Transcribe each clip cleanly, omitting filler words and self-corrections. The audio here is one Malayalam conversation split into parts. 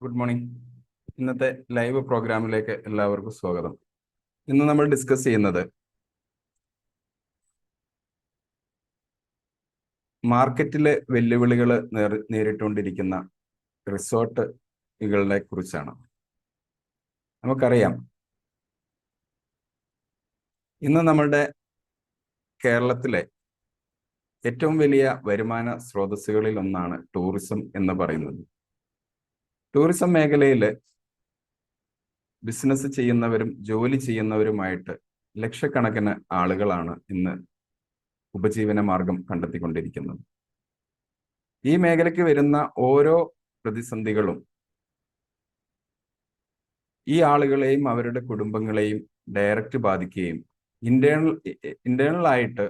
Good morning. ഇന്നത്തെ ലൈവ് പ്രോഗ്രാമിലേക്ക് എല്ലാവർക്കും സ്വാഗതം. ഇന്ന് നമ്മൾ ഡിസ്കസ് ചെയ്യുന്നത് മാർക്കറ്റിലെ വെല്ലുവിളികൾ നേരിട്ടുകൊണ്ടിരിക്കുന്ന റിസോർട്ടുകളെ കുറിച്ചാണ്. നമുക്കറിയാം, ഇന്ന് നമ്മളുടെ കേരളത്തിലെ ഏറ്റവും വലിയ വരുമാന സ്രോതസ്സുകളിൽ ഒന്നാണ് ടൂറിസം എന്ന് പറയുന്നത്. ടൂറിസം മേഖലയിൽ ബിസിനസ് ചെയ്യുന്നവരും ജോലി ചെയ്യുന്നവരുമായിട്ട് ലക്ഷക്കണക്കിന് ആളുകളാണ് ഇന്ന് ഉപജീവന മാർഗം കണ്ടെത്തിക്കൊണ്ടിരിക്കുന്നത്. ഈ മേഖലയ്ക്ക് വരുന്ന ഓരോ പ്രതിസന്ധികളും ഈ ആളുകളെയും അവരുടെ കുടുംബങ്ങളെയും ഡയറക്റ്റ് ബാധിക്കുകയും ഇന്റേണൽ ആയിട്ട്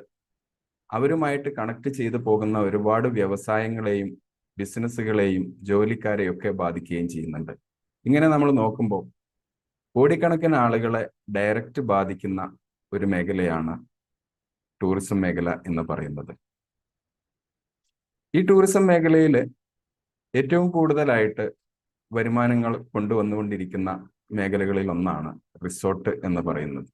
അവരുമായിട്ട് കണക്ട് ചെയ്തു പോകുന്ന ഒരുപാട് വ്യവസായങ്ങളെയും ബിസിനസ്സുകളെയും ജോലിക്കാരെയും ഒക്കെ ബാധിക്കുകയും ചെയ്യുന്നുണ്ട്. ഇങ്ങനെ നമ്മൾ നോക്കുമ്പോൾ കോടിക്കണക്കിന് ആളുകളെ ഡയറക്റ്റ് ബാധിക്കുന്ന ഒരു മേഖലയാണ് ടൂറിസം മേഖല എന്ന് പറയുന്നത്. ഈ ടൂറിസം മേഖലയിൽ ഏറ്റവും കൂടുതലായിട്ട് വരുമാനങ്ങൾ കൊണ്ടുവന്നുകൊണ്ടിരിക്കുന്ന മേഖലകളിൽ ഒന്നാണ് റിസോർട്ട് എന്ന് പറയുന്നത്.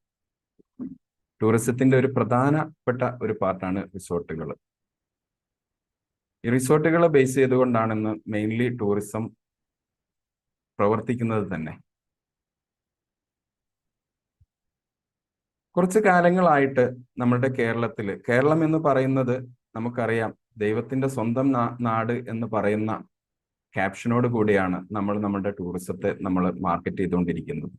ടൂറിസത്തിന്റെ ഒരു പ്രധാനപ്പെട്ട ഒരു പാർട്ടാണ് റിസോർട്ടുകൾ. ഈ റിസോർട്ടുകളെ ബേസ് ചെയ്തുകൊണ്ടാണ് ഇന്ന് മെയിൻലി ടൂറിസം പ്രവർത്തിക്കുന്നത് തന്നെ. കുറച്ച് കാലങ്ങളായിട്ട് നമ്മുടെ കേരളം എന്ന് പറയുന്നത് നമുക്കറിയാം, ദൈവത്തിന്റെ സ്വന്തം നാട് എന്ന് പറയുന്ന ക്യാപ്ഷനോട് കൂടിയാണ് നമ്മുടെ ടൂറിസത്തെ നമ്മൾ മാർക്കറ്റ് ചെയ്തുകൊണ്ടിരിക്കുന്നത്.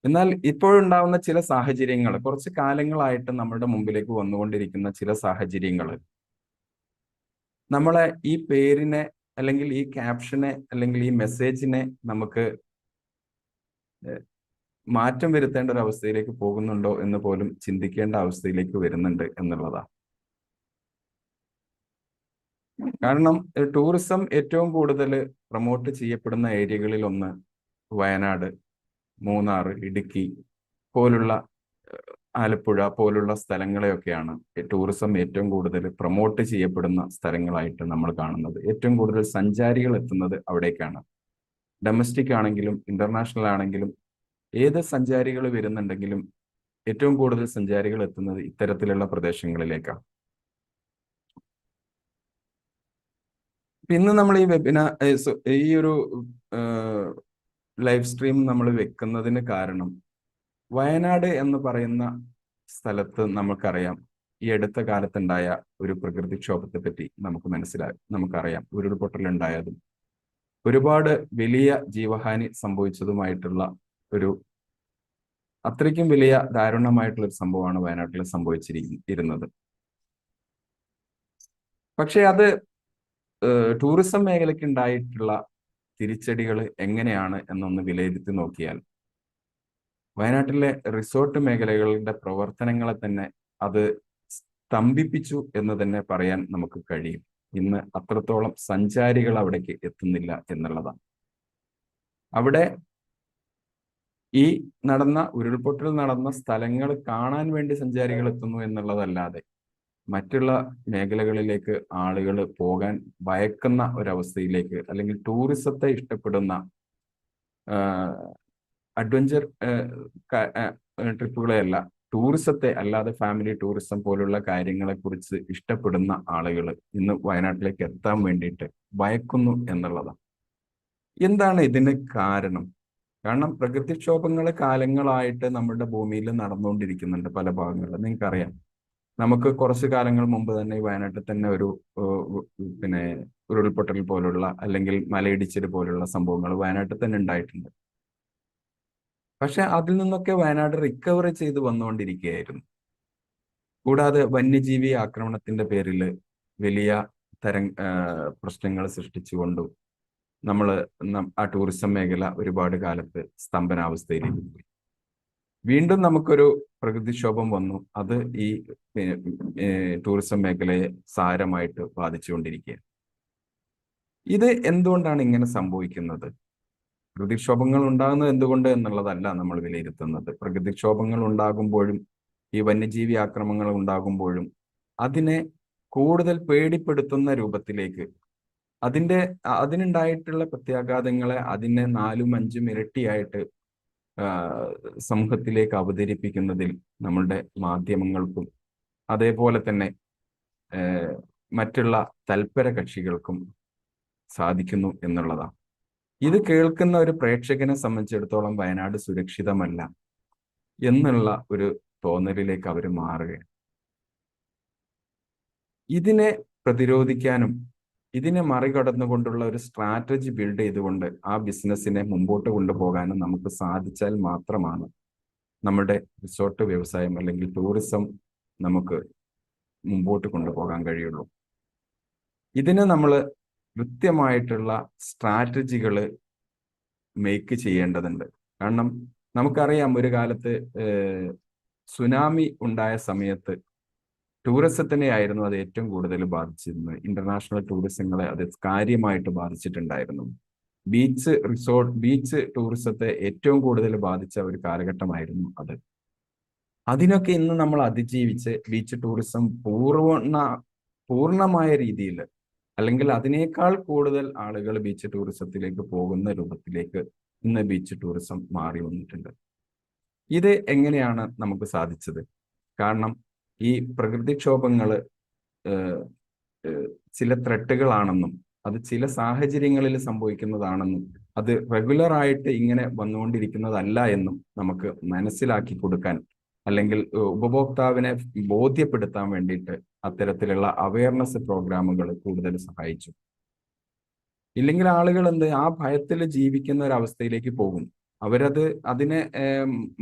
എന്നാൽ ഇപ്പോഴുണ്ടാവുന്ന ചില സാഹചര്യങ്ങൾ, കുറച്ച് കാലങ്ങളായിട്ട് നമ്മുടെ മുമ്പിലേക്ക് വന്നുകൊണ്ടിരിക്കുന്ന ചില സാഹചര്യങ്ങൾ നമ്മളെ ഈ പേരിനെ അല്ലെങ്കിൽ ഈ ക്യാപ്ഷനെ അല്ലെങ്കിൽ ഈ മെസ്സേജിനെ നമുക്ക് മാറ്റം വരുത്തേണ്ട ഒരു അവസ്ഥയിലേക്ക് പോകുന്നുണ്ടോ എന്ന് പോലും ചിന്തിക്കേണ്ട അവസ്ഥയിലേക്ക് വരുന്നുണ്ട് എന്നുള്ളതാണ്. കാരണം ടൂറിസം ഏറ്റവും കൂടുതൽ പ്രൊമോട്ട് ചെയ്യപ്പെടുന്ന ഏരിയകളിൽ ഒന്ന് വയനാട്, മൂന്നാർ, ഇടുക്കി പോലുള്ള, ആലപ്പുഴ പോലുള്ള സ്ഥലങ്ങളെയൊക്കെയാണ് ടൂറിസം ഏറ്റവും കൂടുതൽ പ്രൊമോട്ട് ചെയ്യപ്പെടുന്ന സ്ഥലങ്ങളായിട്ട് നമ്മൾ കാണുന്നത്. ഏറ്റവും കൂടുതൽ സഞ്ചാരികൾ എത്തുന്നത് അവിടേക്കാണ്. ഡൊമസ്റ്റിക് ആണെങ്കിലും ഇന്റർനാഷണൽ ആണെങ്കിലും ഏത് സഞ്ചാരികൾ വരുന്നുണ്ടെങ്കിലും ഏറ്റവും കൂടുതൽ സഞ്ചാരികൾ എത്തുന്നത് ഇത്തരത്തിലുള്ള പ്രദേശങ്ങളിലേക്കാണ്. ഇന്ന് നമ്മൾ ഈ ഒരു ലൈവ് സ്ട്രീം നമ്മൾ വെക്കുന്നതിന് കാരണം, വയനാട് എന്ന് പറയുന്ന സ്ഥലത്ത് നമുക്കറിയാം, ഈ അടുത്ത കാലത്തുണ്ടായ ഒരു പ്രകൃതിക്ഷോഭത്തെ പറ്റി നമുക്കറിയാം. ഉരുൾപൊട്ടലുണ്ടായതും ഒരുപാട് വലിയ ജീവഹാനി സംഭവിച്ചതുമായിട്ടുള്ള ഒരു അത്രയ്ക്കും വലിയ ദാരുണമായിട്ടുള്ള ഒരു സംഭവമാണ് വയനാട്ടിൽ സംഭവിച്ചിരുന്നത്. പക്ഷെ അത് ടൂറിസം മേഖലയ്ക്ക് ഉണ്ടായിട്ടുള്ള തിരിച്ചടികൾ എങ്ങനെയാണ് എന്നൊന്ന് വിലയിരുത്തി നോക്കിയാൽ, വയനാട്ടിലെ റിസോർട്ട് മേഖലകളുടെ പ്രവർത്തനങ്ങളെ തന്നെ അത് സ്തംഭിപ്പിച്ചു എന്ന് തന്നെ പറയാൻ നമുക്ക് കഴിയും. ഇന്ന് അത്രത്തോളം സഞ്ചാരികൾ അവിടേക്ക് എത്തുന്നില്ല എന്നുള്ളതാണ്. അവിടെ ഈ ഉരുൾപൊട്ടൽ നടന്ന സ്ഥലങ്ങൾ കാണാൻ വേണ്ടി സഞ്ചാരികൾ എത്തുന്നു എന്നുള്ളതല്ലാതെ മറ്റുള്ള മേഖലകളിലേക്ക് ആളുകൾ പോകാൻ ഭയക്കുന്ന ഒരവസ്ഥയിലേക്ക്, അല്ലെങ്കിൽ ടൂറിസത്തെ ഇഷ്ടപ്പെടുന്ന അഡ്വഞ്ചർ ട്രിപ്പുകളെയല്ല, ടൂറിസത്തെ അല്ലാതെ ഫാമിലി ടൂറിസം പോലുള്ള കാര്യങ്ങളെ കുറിച്ച് ഇഷ്ടപ്പെടുന്ന ആളുകൾ ഇന്ന് വയനാട്ടിലേക്ക് എത്താൻ വേണ്ടിയിട്ട് ഭയക്കുന്നു എന്നുള്ളതാണ്. എന്താണ് ഇതിന് കാരണം? കാരണം പ്രകൃതിക്ഷോഭങ്ങൾ കാലങ്ങളായിട്ട് നമ്മുടെ ഭൂമിയിൽ നടന്നുകൊണ്ടിരിക്കുന്നുണ്ട് പല ഭാഗങ്ങളിലും. നിങ്ങൾക്കറിയാം, നമുക്ക് കുറച്ച് കാലങ്ങൾ മുമ്പ് തന്നെ ഈ വയനാട്ടിൽ തന്നെ ഒരു ഉരുൾപൊട്ടൽ പോലുള്ള അല്ലെങ്കിൽ മലയിടിച്ചിൽ പോലുള്ള സംഭവങ്ങൾ വയനാട്ടിൽ തന്നെ ഉണ്ടായിട്ടുണ്ട്. പക്ഷെ അതിൽ നിന്നൊക്കെ വയനാട് റിക്കവർ ചെയ്ത് വന്നുകൊണ്ടിരിക്കുകയായിരുന്നു. കൂടാതെ വന്യജീവി ആക്രമണത്തിന്റെ പേരിൽ വലിയ പ്രശ്നങ്ങൾ സൃഷ്ടിച്ചുകൊണ്ടും ആ ടൂറിസം മേഖല ഒരുപാട് കാലത്ത് സ്തംഭനാവസ്ഥയിലേക്ക് പോയി. വീണ്ടും നമുക്കൊരു പ്രകൃതിക്ഷോഭം വന്നു. അത് ഈ ടൂറിസം മേഖലയെ സാരമായിട്ട് ബാധിച്ചുകൊണ്ടിരിക്കുക. ഇത് എന്തുകൊണ്ടാണ് ഇങ്ങനെ സംഭവിക്കുന്നത്? പ്രകൃതിക്ഷോഭങ്ങൾ ഉണ്ടാകുന്നത് എന്തുകൊണ്ട് എന്നുള്ളതല്ല നമ്മൾ വിലയിരുത്തുന്നത്. പ്രകൃതിക്ഷോഭങ്ങൾ ഉണ്ടാകുമ്പോഴും ഈ വന്യജീവി ആക്രമണങ്ങൾ ഉണ്ടാകുമ്പോഴും അതിനെ കൂടുതൽ പേടിപ്പെടുത്തുന്ന രൂപത്തിലേക്ക്, അതിനുണ്ടായിട്ടുള്ള പ്രത്യാഘാതങ്ങളെ അതിനെ 4-5 ഇരട്ടിയായിട്ട് സമൂഹത്തിലേക്ക് അവതരിപ്പിക്കുന്നതിൽ നമ്മളുടെ മാധ്യമങ്ങൾക്കും അതേപോലെ തന്നെ മറ്റുള്ള തൽപര കക്ഷികൾക്കും സാധിക്കുന്നു എന്നുള്ളതാണ്. ഇത് കേൾക്കുന്ന ഒരു പ്രേക്ഷകനെ സംബന്ധിച്ചിടത്തോളം വയനാട് സുരക്ഷിതമല്ല എന്നുള്ള ഒരു തോന്നലിലേക്ക് അവർ മാറുകയാണ്. ഇതിനെ പ്രതിരോധിക്കാനും ഇതിനെ മറികടന്നുകൊണ്ടുള്ള ഒരു സ്ട്രാറ്റജി ബിൽഡ് ചെയ്തുകൊണ്ട് ആ ബിസിനസ്സിനെ മുമ്പോട്ട് കൊണ്ടുപോകാനും നമുക്ക് സാധിച്ചാൽ മാത്രമാണ് നമ്മുടെ റിസോർട്ട് വ്യവസായം അല്ലെങ്കിൽ ടൂറിസം നമുക്ക് മുമ്പോട്ട് കൊണ്ടുപോകാൻ കഴിയുള്ളൂ. ഇതിന് നമ്മൾ കൃത്യമായിട്ടുള്ള സ്ട്രാറ്റജികൾ മേക്ക് ചെയ്യേണ്ടതുണ്ട്. കാരണം നമുക്കറിയാം, ഒരു കാലത്ത് സുനാമി ഉണ്ടായ സമയത്ത് ടൂറിസത്തിനെയായിരുന്നു അത് ഏറ്റവും കൂടുതൽ ബാധിച്ചിരുന്നത്. ഇന്റർനാഷണൽ ടൂറിസങ്ങളെ അത് കാര്യമായിട്ട് ബാധിച്ചിട്ടുണ്ടായിരുന്നു. ബീച്ച് ടൂറിസത്തെ ഏറ്റവും കൂടുതൽ ബാധിച്ച ഒരു കാലഘട്ടമായിരുന്നു അത്. അതിനൊക്കെ ഇന്ന് നമ്മൾ അതിജീവിച്ച് ബീച്ച് ടൂറിസം പൂർണ്ണമായ രീതിയിൽ അല്ലെങ്കിൽ അതിനേക്കാൾ കൂടുതൽ ആളുകൾ ബീച്ച് ടൂറിസത്തിലേക്ക് പോകുന്ന രൂപത്തിലേക്ക് ഇന്ന് ബീച്ച് ടൂറിസം മാറി വന്നിട്ടുണ്ട്. ഇത് എങ്ങനെയാണ് നമുക്ക് സാധിച്ചത്? കാരണം ഈ പ്രകൃതിക്ഷോഭങ്ങൾ ചില ത്രെട്ടുകളാണെന്നും അത് ചില സാഹചര്യങ്ങളിൽ സംഭവിക്കുന്നതാണെന്നും അത് റെഗുലറായിട്ട് ഇങ്ങനെ വന്നുകൊണ്ടിരിക്കുന്നതല്ല എന്നും നമുക്ക് മനസ്സിലാക്കി കൊടുക്കാൻ അല്ലെങ്കിൽ ഉപഭോക്താവിനെ ബോധ്യപ്പെടുത്താൻ വേണ്ടിയിട്ട് അത്തരത്തിലുള്ള അവയർനെസ് പ്രോഗ്രാമുകൾ കൂടുതൽ സഹായിച്ചു. ഇല്ലെങ്കിൽ ആളുകൾ ആ ഭയത്തിൽ ജീവിക്കുന്ന ഒരു അവസ്ഥയിലേക്ക് പോകും. അതിനെ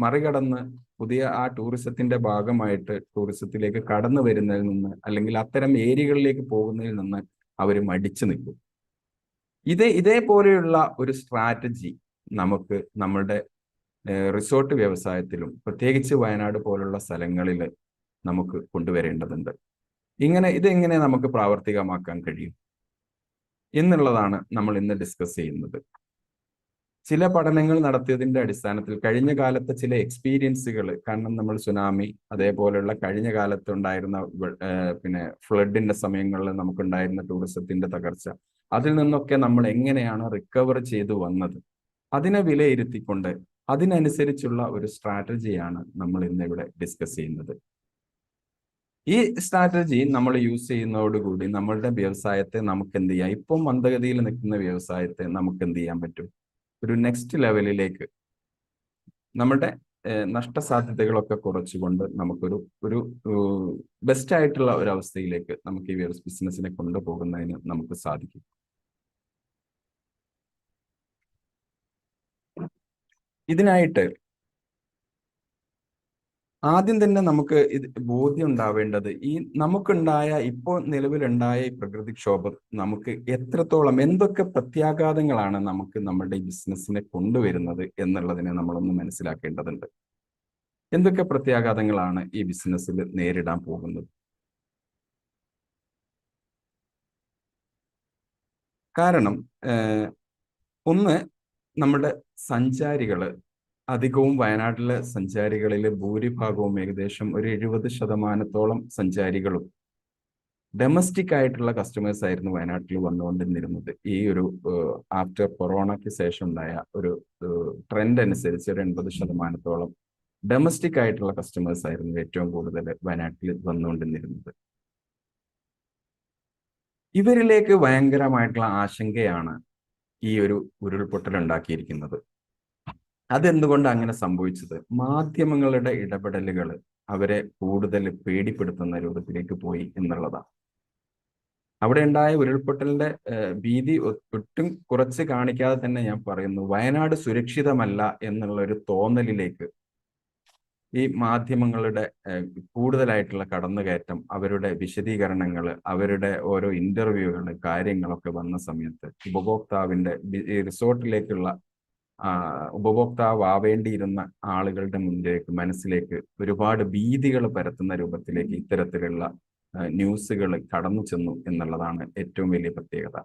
മറികടന്ന് പുതിയ ആ ടൂറിസത്തിന്റെ ഭാഗമായിട്ട് ടൂറിസത്തിലേക്ക് കടന്നു വരുന്നതിൽ നിന്ന് അല്ലെങ്കിൽ അത്തരം ഏരിയകളിലേക്ക് പോകുന്നതിൽ നിന്ന് അവർ മടിച്ചു നിൽക്കും. ഇതേപോലെയുള്ള ഒരു സ്ട്രാറ്റജി നമുക്ക് നമ്മളുടെ റിസോർട്ട് വ്യവസായത്തിലും പ്രത്യേകിച്ച് വയനാട് പോലുള്ള സ്ഥലങ്ങളിൽ നമുക്ക് കൊണ്ടുവരേണ്ടതുണ്ട്. ഇതെങ്ങനെ നമുക്ക് പ്രാവർത്തികമാക്കാൻ കഴിയും എന്നുള്ളതാണ് നമ്മൾ ഇന്ന് ഡിസ്കസ് ചെയ്യുന്നത്. ചില പഠനങ്ങൾ നടത്തിയതിന്റെ അടിസ്ഥാനത്തിൽ കഴിഞ്ഞ കാലത്തെ ചില എക്സ്പീരിയൻസുകൾ, കാരണം നമ്മൾ സുനാമി അതേപോലെയുള്ള കഴിഞ്ഞ കാലത്ത് ഉണ്ടായിരുന്ന ഫ്ലഡിന്റെ സമയങ്ങളിൽ നമുക്കുണ്ടായിരുന്ന ടൂറിസത്തിന്റെ തകർച്ച, അതിൽ നിന്നൊക്കെ നമ്മൾ എങ്ങനെയാണ് റിക്കവർ ചെയ്തു വന്നത്, അതിനെ വിലയിരുത്തിക്കൊണ്ട് അതിനനുസരിച്ചുള്ള ഒരു സ്ട്രാറ്റജിയാണ് നമ്മൾ ഇന്നിവിടെ ഡിസ്കസ് ചെയ്യുന്നത്. ഈ സ്ട്രാറ്റജി നമ്മൾ യൂസ് ചെയ്യുന്നതോടുകൂടി നമ്മളുടെ വ്യവസായത്തെ നമുക്ക് എന്ത് ചെയ്യാം, ഇപ്പം മന്ദഗതിയിൽ നിൽക്കുന്ന വ്യവസായത്തെ നമുക്ക് എന്ത് ചെയ്യാൻ പറ്റും, ഒരു നെക്സ്റ്റ് ലെവലിലേക്ക് നമ്മുടെ നഷ്ടസാധ്യതകളൊക്കെ കുറച്ചുകൊണ്ട് നമുക്കൊരു ബെസ്റ്റ് ആയിട്ടുള്ള ഒരു അവസ്ഥയിലേക്ക് നമുക്ക് ഈ ബിസിനസ്സിനെ കൊണ്ടുപോകുന്നതിന് നമുക്ക് സാധിക്കും. ഇതിനായിട്ട് ആദ്യം തന്നെ നമുക്ക് ബോധ്യം ഉണ്ടാവേണ്ടത് ഇപ്പോൾ നിലവിലുണ്ടായ ഈ പ്രകൃതിക്ഷോഭം നമുക്ക് എത്രത്തോളം എന്തൊക്കെ പ്രത്യാഘാതങ്ങളാണ് നമുക്ക് നമ്മുടെ ഈ ബിസിനസ്സിനെ കൊണ്ടുവരുന്നത് എന്നുള്ളതിനെ നമ്മളൊന്ന് മനസ്സിലാക്കേണ്ടതുണ്ട്. എന്തൊക്കെ പ്രത്യാഘാതങ്ങളാണ് ഈ ബിസിനസ്സിൽ നേരിടാൻ പോകുന്നത്? കാരണം ഒന്ന്, നമ്മുടെ സഞ്ചാരികള് അധികവും വയനാട്ടിലെ സഞ്ചാരികളിൽ ഭൂരിഭാഗവും ഏകദേശം ഒരു 70% സഞ്ചാരികളും ഡൊമസ്റ്റിക് ആയിട്ടുള്ള കസ്റ്റമേഴ്സ് ആയിരുന്നു വയനാട്ടിൽ വന്നുകൊണ്ടിരുന്നത്. ഈ ഒരു ആഫ്റ്റർ കൊറോണയ്ക്ക് ശേഷം ഉണ്ടായ ഒരു ട്രെൻഡ് അനുസരിച്ച് ഒരു 80% ഡൊമസ്റ്റിക് ആയിട്ടുള്ള കസ്റ്റമേഴ്സ് ആയിരുന്നു ഏറ്റവും കൂടുതൽ വയനാട്ടിൽ വന്നുകൊണ്ടിരുന്നത്. ഇവരിലേക്ക് ഭയങ്കരമായിട്ടുള്ള ആശങ്കയാണ് ഈ ഒരു ഉരുൾപൊട്ടൽ ഉണ്ടാക്കിയിരിക്കുന്നത്. അതെന്തുകൊണ്ട് അങ്ങനെ സംഭവിച്ചത്? മാധ്യമങ്ങളുടെ ഇടപെടലുകൾ അവരെ കൂടുതൽ പേടിപ്പെടുത്തുന്ന രൂപത്തിലേക്ക് പോയി എന്നുള്ളതാണ്. അവിടെ ഉണ്ടായ ഉരുൾപൊട്ടലിന്റെ ഭീതി ഒട്ടും കുറച്ച് കാണിക്കാതെ തന്നെ ഞാൻ പറയുന്നു, വയനാട് സുരക്ഷിതമല്ല എന്നുള്ള ഒരു തോന്നലിലേക്ക് ഈ മാധ്യമങ്ങളുടെ കൂടുതലായിട്ടുള്ള കടന്നുകയറ്റം, അവരുടെ വിശദീകരണങ്ങൾ, അവരുടെ ഓരോ ഇന്റർവ്യൂകൾ, കാര്യങ്ങളൊക്കെ വന്ന സമയത്ത് ഉപഭോക്താവിന്റെ റിസോർട്ടിലേക്കുള്ള ഉപഭോക്താവാവേണ്ടിയിരുന്ന ആളുകളുടെ മനസ്സിലേക്ക് ഒരുപാട് ഭീതികൾ പരത്തുന്ന രൂപത്തിലേക്ക് ഇത്തരത്തിലുള്ള ന്യൂസുകൾ കടന്നു ചെന്നു എന്നുള്ളതാണ് ഏറ്റവും വലിയ പ്രത്യേകത.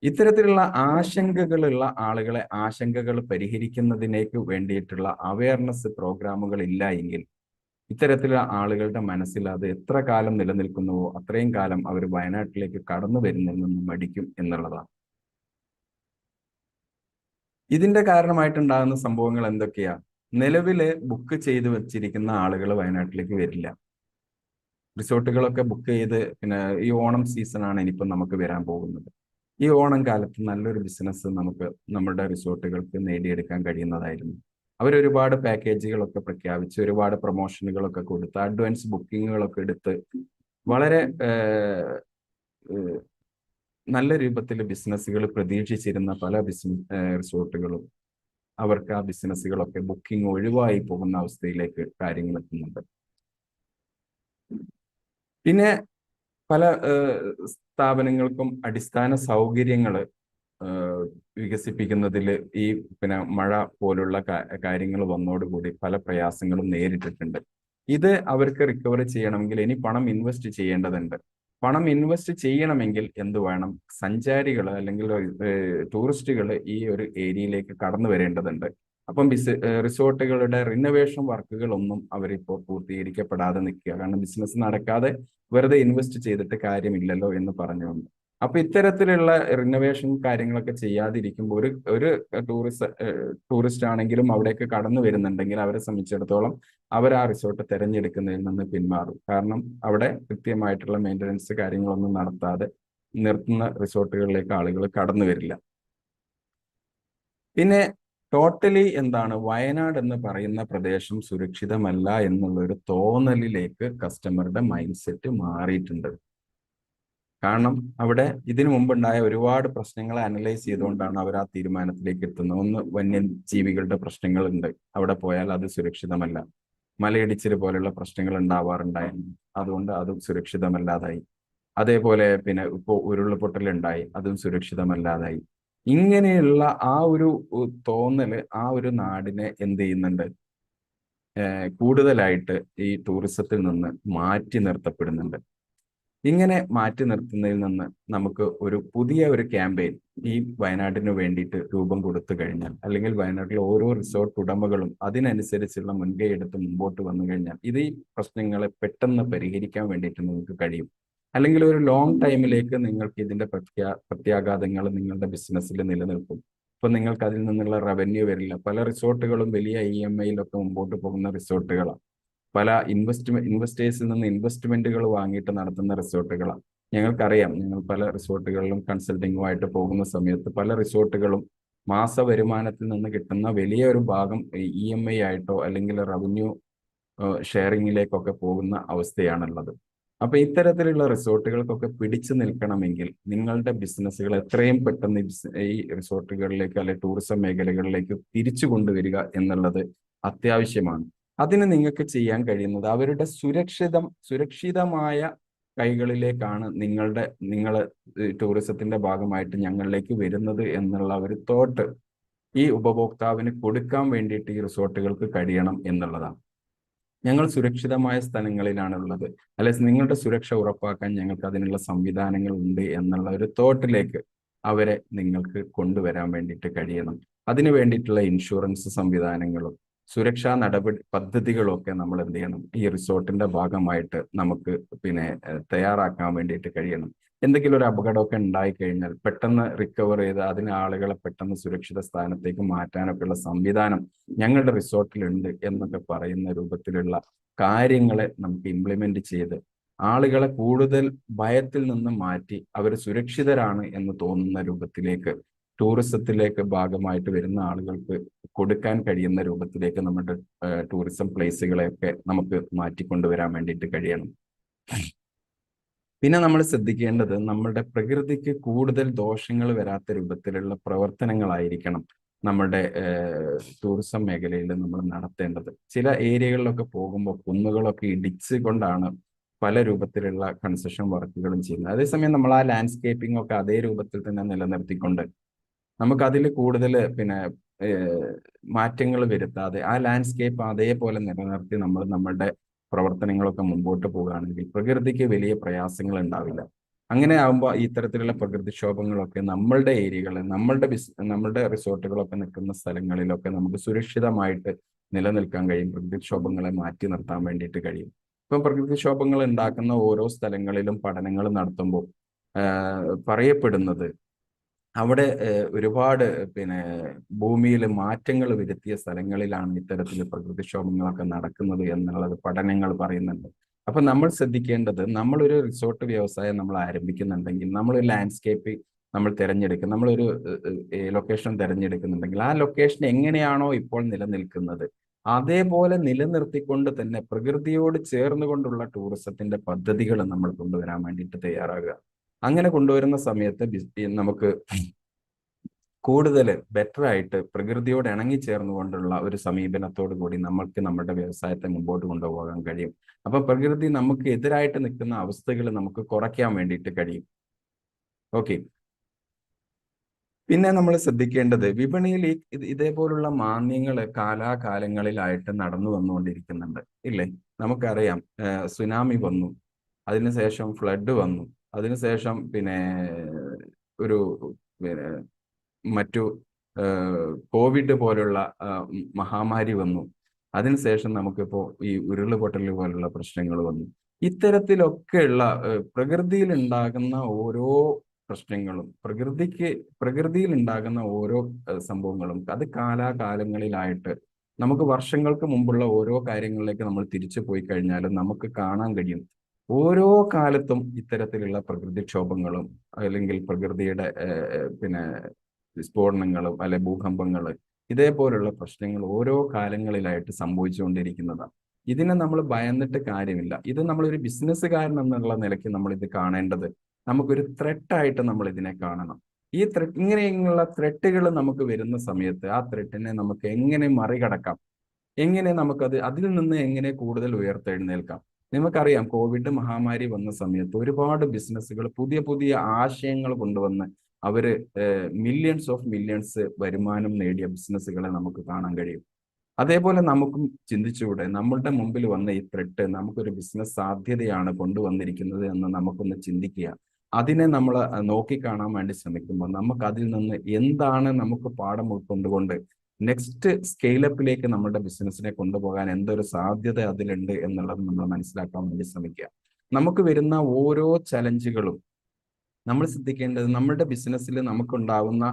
ഇത്തരത്തിലുള്ള ആശങ്കകളുള്ള ആളുകളെ ആശങ്കകൾ പരിഹരിക്കുന്നതിനേക്ക് വേണ്ടിയിട്ടുള്ള അവയർനെസ് പ്രോഗ്രാമുകൾ ഇല്ല എങ്കിൽ ഇത്തരത്തിലുള്ള ആളുകളുടെ മനസ്സിൽ അത് എത്ര കാലം നിലനിൽക്കുന്നുവോ അത്രയും കാലം അവർ വയനാട്ടിലേക്ക് കടന്നു വരുന്നതിൽ നിന്ന് മടിക്കും എന്നുള്ളതാണ്. ഇതിന്റെ കാരണമായിട്ടുണ്ടാകുന്ന സംഭവങ്ങൾ എന്തൊക്കെയാ? നിലവില് ബുക്ക് ചെയ്ത് വെച്ചിരിക്കുന്ന ആളുകൾ വയനാട്ടിലേക്ക് വരില്ല. റിസോർട്ടുകളൊക്കെ ബുക്ക് ചെയ്ത് പിന്നെ ഈ ഓണം സീസണാണ് ഇനിയിപ്പം നമുക്ക് വരാൻ പോകുന്നത്. ഈ ഓണം കാലത്ത് നല്ലൊരു ബിസിനസ് നമുക്ക് നമ്മുടെ റിസോർട്ടുകൾക്ക് നേടിയെടുക്കാൻ കഴിയുന്നതായിരുന്നു. അവരൊരുപാട് പാക്കേജുകളൊക്കെ പ്രഖ്യാപിച്ച് ഒരുപാട് പ്രൊമോഷനുകളൊക്കെ കൊടുത്ത് അഡ്വാൻസ് ബുക്കിങ്ങുകളൊക്കെ എടുത്ത് വളരെ നല്ല രൂപത്തിൽ ബിസിനസ്സുകൾ പ്രതീക്ഷിച്ചിരുന്ന പല റിസോർട്ടുകളും അവർക്ക് ആ ബിസിനസ്സുകളൊക്കെ ബുക്കിംഗ് ഒഴിവായി പോകുന്ന അവസ്ഥയിലേക്ക് കാര്യങ്ങൾ എത്തുന്നുണ്ട്. പിന്നെ പല സ്ഥാപനങ്ങൾക്കും അടിസ്ഥാന സൗകര്യങ്ങൾ വികസിപ്പിക്കുന്നതിൽ ഈ പിന്നെ മഴ പോലുള്ള കാര്യങ്ങൾ വന്നോടുകൂടി പല പ്രയാസങ്ങളും നേരിട്ടിട്ടുണ്ട്. ഇത് അവർക്ക് റിക്കവർ ചെയ്യണമെങ്കിൽ ഇനി പണം ഇൻവെസ്റ്റ് ചെയ്യേണ്ടതുണ്ട്. പണം ഇൻവെസ്റ്റ് ചെയ്യണമെങ്കിൽ എന്ത് വേണം? സഞ്ചാരികൾ അല്ലെങ്കിൽ ടൂറിസ്റ്റുകൾ ഈ ഒരു ഏരിയയിലേക്ക് കടന്നു വരേണ്ടതുണ്ട്. അപ്പം റിസോർട്ടുകളുടെ റിനോവേഷൻ വർക്കുകളൊന്നും അവരിപ്പോൾ പൂർത്തീകരിക്കപ്പെടാതെ നിൽക്കുക. കാരണം ബിസിനസ് നടക്കാതെ വെറുതെ ഇൻവെസ്റ്റ് ചെയ്തിട്ട് കാര്യമില്ലല്ലോ എന്ന് പറഞ്ഞുകൊണ്ട്. അപ്പൊ ഇത്തരത്തിലുള്ള റിനോവേഷൻ കാര്യങ്ങളൊക്കെ ചെയ്യാതിരിക്കുമ്പോൾ ഒരു ടൂറിസ്റ്റ് ആണെങ്കിലും അവിടേക്ക് കടന്നു വരുന്നുണ്ടെങ്കിൽ അവരെ സംബന്ധിച്ചിടത്തോളം അവർ ആ റിസോർട്ട് തിരഞ്ഞെടുക്കുന്നതിൽ നിന്ന് പിന്മാറും. കാരണം അവിടെ കൃത്യമായിട്ടുള്ള മെയിൻ്റനൻസ് കാര്യങ്ങളൊന്നും നടത്താതെ നിർത്തുന്ന റിസോർട്ടുകളിലേക്ക് ആളുകൾ കടന്നു വരില്ല. പിന്നെ ടോട്ടലി എന്താണ്, വയനാട് എന്ന് പറയുന്ന പ്രദേശം സുരക്ഷിതമല്ല എന്നുള്ള ഒരു തോന്നലിലേക്ക് കസ്റ്റമറുടെ മൈൻഡ് സെറ്റ് മാറിയിട്ടുണ്ട്. കാരണം അവിടെ ഇതിനു മുമ്പുണ്ടായ ഒരുപാട് പ്രശ്നങ്ങളെ അനലൈസ് ചെയ്തുകൊണ്ടാണ് അവർ ആ തീരുമാനത്തിലേക്ക് എത്തുന്നത്. ഒന്ന്, വന്യജീവികളുടെ പ്രശ്നങ്ങളുണ്ട്, അവിടെ പോയാൽ അത് സുരക്ഷിതമല്ല. മലയിടിച്ചിൽ പോലുള്ള പ്രശ്നങ്ങൾ ഉണ്ടാവാറുണ്ടായിരുന്നു, അതുകൊണ്ട് അതും സുരക്ഷിതമല്ലാതായി. അതേപോലെ പിന്നെ ഇപ്പോൾ ഉരുൾപൊട്ടലുണ്ടായി, അതും സുരക്ഷിതമല്ലാതായി. ഇങ്ങനെയുള്ള ആ ഒരു തോന്നല് ആ ഒരു നാടിനെ എന്ത് ചെയ്യുന്നുണ്ട്, കൂടുതലായിട്ട് ഈ ടൂറിസത്തിൽ നിന്ന് മാറ്റി നിർത്തപ്പെടുന്നുണ്ട്. ഇങ്ങനെ മാറ്റി നിർത്തുന്നതിൽ നിന്ന് നമുക്ക് ഒരു പുതിയ ഒരു ക്യാമ്പയിൻ ഈ വയനാടിന് വേണ്ടിയിട്ട് രൂപം കൊടുത്തു കഴിഞ്ഞാൽ, അല്ലെങ്കിൽ വയനാട്ടിലെ ഓരോ റിസോർട്ട് ഉടമകളും അതിനനുസരിച്ചുള്ള മുൻകൈ എടുത്ത് മുമ്പോട്ട് വന്നു കഴിഞ്ഞാൽ ഇത് ഈ പ്രശ്നങ്ങളെ പെട്ടെന്ന് പരിഹരിക്കാൻ വേണ്ടിയിട്ട് നിങ്ങൾക്ക് കഴിയും. അല്ലെങ്കിൽ ഒരു ലോങ് ടൈമിലേക്ക് നിങ്ങൾക്ക് ഇതിന്റെ പ്രത്യാഘാതങ്ങൾ നിങ്ങളുടെ ബിസിനസ്സിൽ നിലനിൽക്കും. ഇപ്പൊ നിങ്ങൾക്ക് അതിൽ നിന്നുള്ള റവന്യൂ വരില്ല. പല റിസോർട്ടുകളും വലിയ EMIയിലൊക്കെ മുമ്പോട്ട് പോകുന്ന റിസോർട്ടുകളാണ്. പല ഇൻവെസ്റ്റേഴ്സിൽ നിന്ന് ഇൻവെസ്റ്റ്മെന്റുകൾ വാങ്ങിയിട്ട് നടത്തുന്ന റിസോർട്ടുകളാണ്. ഞങ്ങൾക്കറിയാം, ഞങ്ങൾ പല റിസോർട്ടുകളിലും കൺസൾട്ടിങ്ങുമായിട്ട് പോകുന്ന സമയത്ത് പല റിസോർട്ടുകളും മാസ വരുമാനത്തിൽ നിന്ന് കിട്ടുന്ന വലിയ ഒരു ഭാഗം EMI ആയിട്ടോ അല്ലെങ്കിൽ റവന്യൂ ഷെയറിങ്ങിലേക്കൊക്കെ പോകുന്ന അവസ്ഥയാണുള്ളത്. അപ്പൊ ഇത്തരത്തിലുള്ള റിസോർട്ടുകൾക്കൊക്കെ പിടിച്ചു നിൽക്കണമെങ്കിൽ നിങ്ങളുടെ ബിസിനസ്സുകൾ എത്രയും പെട്ടെന്ന് ഈ റിസോർട്ടുകളിലേക്ക് അല്ലെങ്കിൽ ടൂറിസം മേഖലകളിലേക്ക് തിരിച്ചു കൊണ്ടുവരിക എന്നുള്ളത് അത്യാവശ്യമാണ്. അതിന് നിങ്ങൾക്ക് ചെയ്യാൻ കഴിയുന്നത് അവരുടെ സുരക്ഷിതമായ കൈകളിലേക്കാണ് നിങ്ങൾ ടൂറിസത്തിന്റെ ഭാഗമായിട്ട് ഞങ്ങളിലേക്ക് വരുന്നത് എന്നുള്ള ഒരു തോട്ട് ഈ ഉപഭോക്താവിന് കൊടുക്കാൻ വേണ്ടിയിട്ട് ഈ റിസോർട്ടുകൾക്ക് കഴിയണം എന്നുള്ളതാണ്. ഞങ്ങൾ സുരക്ഷിതമായ സ്ഥലങ്ങളിലാണ് ഉള്ളത്, അല്ലെങ്കിൽ നിങ്ങളുടെ സുരക്ഷ ഉറപ്പാക്കാൻ ഞങ്ങൾക്ക് അതിനുള്ള സംവിധാനങ്ങൾ ഉണ്ട് എന്നുള്ള ഒരു തോട്ടിലേക്ക് അവരെ നിങ്ങൾക്ക് കൊണ്ടുവരാൻ വേണ്ടിയിട്ട് കഴിയണം. അതിനു വേണ്ടിയിട്ടുള്ള ഇൻഷുറൻസ് സംവിധാനങ്ങളും സുരക്ഷാ പദ്ധതികളൊക്കെ നമ്മൾ എന്ത് ചെയ്യണം, ഈ റിസോർട്ടിന്റെ ഭാഗമായിട്ട് നമുക്ക് പിന്നെ തയ്യാറാക്കാൻ വേണ്ടിയിട്ട് കഴിയണം. എന്തെങ്കിലും ഒരു അപകടമൊക്കെ ഉണ്ടായിക്കഴിഞ്ഞാൽ പെട്ടെന്ന് റിക്കവർ ചെയ്ത് അതിന് ആളുകളെ പെട്ടെന്ന് സുരക്ഷിത സ്ഥാനത്തേക്ക് മാറ്റാനൊക്കെയുള്ള സംവിധാനം ഞങ്ങളുടെ റിസോർട്ടിലുണ്ട് എന്നൊക്കെ പറയുന്ന രൂപത്തിലുള്ള കാര്യങ്ങളെ നമുക്ക് ഇംപ്ലിമെന്റ് ചെയ്ത് ആളുകളെ കൂടുതൽ ഭയത്തിൽ നിന്ന് മാറ്റി അവർ സുരക്ഷിതരാണ് എന്ന് തോന്നുന്ന രൂപത്തിലേക്ക് ടൂറിസത്തിലേക്ക് ഭാഗമായിട്ട് വരുന്ന ആളുകൾക്ക് കൊടുക്കാൻ കഴിയുന്ന രൂപത്തിലേക്ക് നമ്മുടെ ടൂറിസം പ്ലേസുകളെയൊക്കെ നമുക്ക് മാറ്റിക്കൊണ്ടുവരാൻ വേണ്ടിയിട്ട് കഴിയണം. പിന്നെ നമ്മൾ ശ്രദ്ധിക്കേണ്ടത് നമ്മുടെ പ്രകൃതിക്ക് കൂടുതൽ ദോഷങ്ങൾ വരാത്ത രൂപത്തിലുള്ള പ്രവർത്തനങ്ങളായിരിക്കണം നമ്മുടെ ടൂറിസം മേഖലയിൽ നമ്മൾ നടത്തേണ്ടത്. ചില ഏരിയകളിലൊക്കെ പോകുമ്പോൾ കുന്നുകളൊക്കെ ഇടിച്ച് കൊണ്ടാണ് പല രൂപത്തിലുള്ള കൺസ്ട്രക്ഷൻ വർക്കുകളും ചെയ്യുന്നത്. അതേസമയം നമ്മൾ ആ ലാൻഡ്സ്കേപ്പിംഗ് ഒക്കെ അതേ രൂപത്തിൽ തന്നെ നിലനിർത്തിക്കൊണ്ട് നമുക്ക് അതിൽ കൂടുതൽ പിന്നെ മാറ്റങ്ങൾ വരുത്താതെ ആ ലാൻഡ്സ്കേപ്പ് അതേപോലെ നിലനിർത്തി നമ്മൾ നമ്മളുടെ പ്രവർത്തനങ്ങളൊക്കെ മുമ്പോട്ട് പോകുകയാണെങ്കിൽ പ്രകൃതിക്ക് വലിയ പ്രയാസങ്ങൾ ഉണ്ടാവില്ല. അങ്ങനെ ആകുമ്പോൾ ഇത്തരത്തിലുള്ള പ്രകൃതിക്ഷോഭങ്ങളൊക്കെ നമ്മളുടെ ഏരിയകൾ, നമ്മളുടെ റിസോർട്ടുകളൊക്കെ നിൽക്കുന്ന സ്ഥലങ്ങളിലൊക്കെ നമുക്ക് സുരക്ഷിതമായിട്ട് നിലനിൽക്കാൻ കഴിയും, പ്രകൃതിക്ഷോഭങ്ങളെ മാറ്റി നിർത്താൻ വേണ്ടിയിട്ട് കഴിയും. ഇപ്പം പ്രകൃതിക്ഷോഭങ്ങൾ ഉണ്ടാക്കുന്ന ഓരോ സ്ഥലങ്ങളിലും പഠനങ്ങൾ നടത്തുമ്പോൾ പറയപ്പെടുന്നത് അവിടെ ഒരുപാട് പിന്നെ ഭൂമിയിൽ മാറ്റങ്ങൾ വരുത്തിയ സ്ഥലങ്ങളിലാണ് ഇത്തരത്തിൽ പ്രകൃതിക്ഷോഭങ്ങളൊക്കെ നടക്കുന്നത് എന്നുള്ളത് പഠനങ്ങൾ പറയുന്നുണ്ട്. അപ്പൊ നമ്മൾ ശ്രദ്ധിക്കേണ്ടത്, നമ്മളൊരു റിസോർട്ട് വ്യവസായം നമ്മൾ ആരംഭിക്കുന്നുണ്ടെങ്കിൽ, നമ്മളൊരു ലാൻഡ്സ്കേപ്പ് നമ്മൾ തിരഞ്ഞെടുക്കും, നമ്മളൊരു ലൊക്കേഷൻ തിരഞ്ഞെടുക്കുന്നുണ്ടെങ്കിൽ ആ ലൊക്കേഷൻ എങ്ങനെയാണോ ഇപ്പോൾ നിലനിൽക്കുന്നത് അതേപോലെ നിലനിർത്തിക്കൊണ്ട് തന്നെ പ്രകൃതിയോട് ചേർന്നുകൊണ്ടുള്ള ടൂറിസത്തിന്റെ പദ്ധതികൾ നമ്മൾ കൊണ്ടുവരാൻ വേണ്ടിയിട്ട് തയ്യാറാകുക. അങ്ങനെ കൊണ്ടുവരുന്ന സമയത്ത് നമുക്ക് കൂടുതൽ ബെറ്റർ ആയിട്ട് പ്രകൃതിയോട് ഇണങ്ങിച്ചേർന്നുകൊണ്ടുള്ള ഒരു സമീപനത്തോടു കൂടി നമ്മൾക്ക് നമ്മുടെ വ്യവസായത്തെ മുമ്പോട്ട് കൊണ്ടുപോകാൻ കഴിയും. അപ്പൊ പ്രകൃതി നമുക്ക് എതിരായിട്ട് നിൽക്കുന്ന അവസ്ഥകൾ നമുക്ക് കുറയ്ക്കാൻ വേണ്ടിയിട്ട് കഴിയും. ഓക്കെ. പിന്നെ നമ്മൾ ശ്രദ്ധിക്കേണ്ടത്, വിപണിയിൽ ഇതേപോലുള്ള മാന്ദ്യങ്ങൾ കാലാകാലങ്ങളിലായിട്ട് നടന്നു വന്നുകൊണ്ടിരിക്കുന്നുണ്ട്, ഇല്ലേ? നമുക്കറിയാം, സുനാമി വന്നു, അതിനുശേഷം ഫ്ലഡ് വന്നു, അതിനുശേഷം പിന്നെ ഒരു പിന്നെ മറ്റു കോവിഡ് പോലുള്ള മഹാമാരി വന്നു, അതിനുശേഷം നമുക്കിപ്പോൾ ഈ ഉരുളുപൊട്ടൽ പോലുള്ള പ്രശ്നങ്ങൾ വന്നു. ഇത്തരത്തിലൊക്കെയുള്ള പ്രകൃതിയിൽ ഉണ്ടാകുന്ന ഓരോ പ്രശ്നങ്ങളും, പ്രകൃതിയിൽ ഉണ്ടാകുന്ന ഓരോ സംഭവങ്ങളും അത് കാലാകാലങ്ങളിലായിട്ട് നമുക്ക് വർഷങ്ങൾക്ക് മുമ്പുള്ള ഓരോ കാര്യങ്ങളിലേക്ക് നമ്മൾ തിരിച്ചു പോയി കഴിഞ്ഞാലും നമുക്ക് കാണാൻ കഴിയും, ഓരോ കാലത്തും ഇത്തരത്തിലുള്ള പ്രകൃതിക്ഷോഭങ്ങളും അല്ലെങ്കിൽ പ്രകൃതിയുടെ പിന്നെ സ്ഫോടനങ്ങളും അല്ലെ ഭൂകമ്പങ്ങൾ, ഇതേപോലുള്ള പ്രശ്നങ്ങൾ ഓരോ കാലങ്ങളിലായിട്ട് സംഭവിച്ചുകൊണ്ടിരിക്കുന്നതാണ്. ഇതിനെ നമ്മൾ ഭയന്നിട്ട് കാര്യമില്ല. ഇത് നമ്മളൊരു ബിസിനസ്സുകാരൻ എന്നുള്ള നിലയ്ക്ക് നമ്മൾ ഇത് കാണേണ്ടത് നമുക്കൊരു ത്രെട്ടായിട്ട് നമ്മൾ ഇതിനെ കാണണം. ഈ ഇങ്ങനെയുള്ള ത്രെട്ടുകൾ നമുക്ക് വരുന്ന സമയത്ത് ആ ത്രെട്ടിനെ നമുക്ക് എങ്ങനെ മറികടക്കാം, എങ്ങനെ നമുക്കത് അതിൽ നിന്ന് എങ്ങനെ കൂടുതൽ ഉയർത്തെഴുന്നേൽക്കാം. നമുക്കറിയാം, കോവിഡ് മഹാമാരി വന്ന സമയത്ത് ഒരുപാട് ബിസിനസ്സുകൾ പുതിയ പുതിയ ആശയങ്ങൾ കൊണ്ടുവന്ന് അവര് മില്യൺസ് ഓഫ് മില്യൺസ് വരുമാനം നേടിയ ബിസിനസ്സുകളെ നമുക്ക് കാണാൻ കഴിയും. അതേപോലെ നമുക്കും ചിന്തിച്ചുകൂടെ, നമ്മളുടെ മുമ്പിൽ വന്ന ഈ ത്രെട്ട് നമുക്കൊരു ബിസിനസ് സാധ്യതയാണ് കൊണ്ടുവന്നിരിക്കുന്നത് എന്ന് നമുക്കൊന്ന് ചിന്തിക്കുക. അതിനെ നമ്മൾ നോക്കിക്കാണാൻ വേണ്ടി ശ്രമിക്കുമ്പോൾ നമുക്ക് അതിൽ നിന്ന് എന്താണ് നമുക്ക് പാഠം ഉൾക്കൊണ്ടുകൊണ്ട് നെക്സ്റ്റ് സ്കെയിലപ്പിലേക്ക് നമ്മുടെ ബിസിനസ്സിനെ കൊണ്ടുപോകാൻ എന്തൊരു സാധ്യത അതിലുണ്ട് എന്നുള്ളത് നമ്മൾ മനസ്സിലാക്കാൻ വേണ്ടി ശ്രമിക്കുക. നമുക്ക് വരുന്ന ഓരോ ചലഞ്ചുകളും നമ്മൾ ശ്രദ്ധിക്കേണ്ടത്, നമ്മുടെ ബിസിനസ്സിൽ നമുക്കുണ്ടാവുന്ന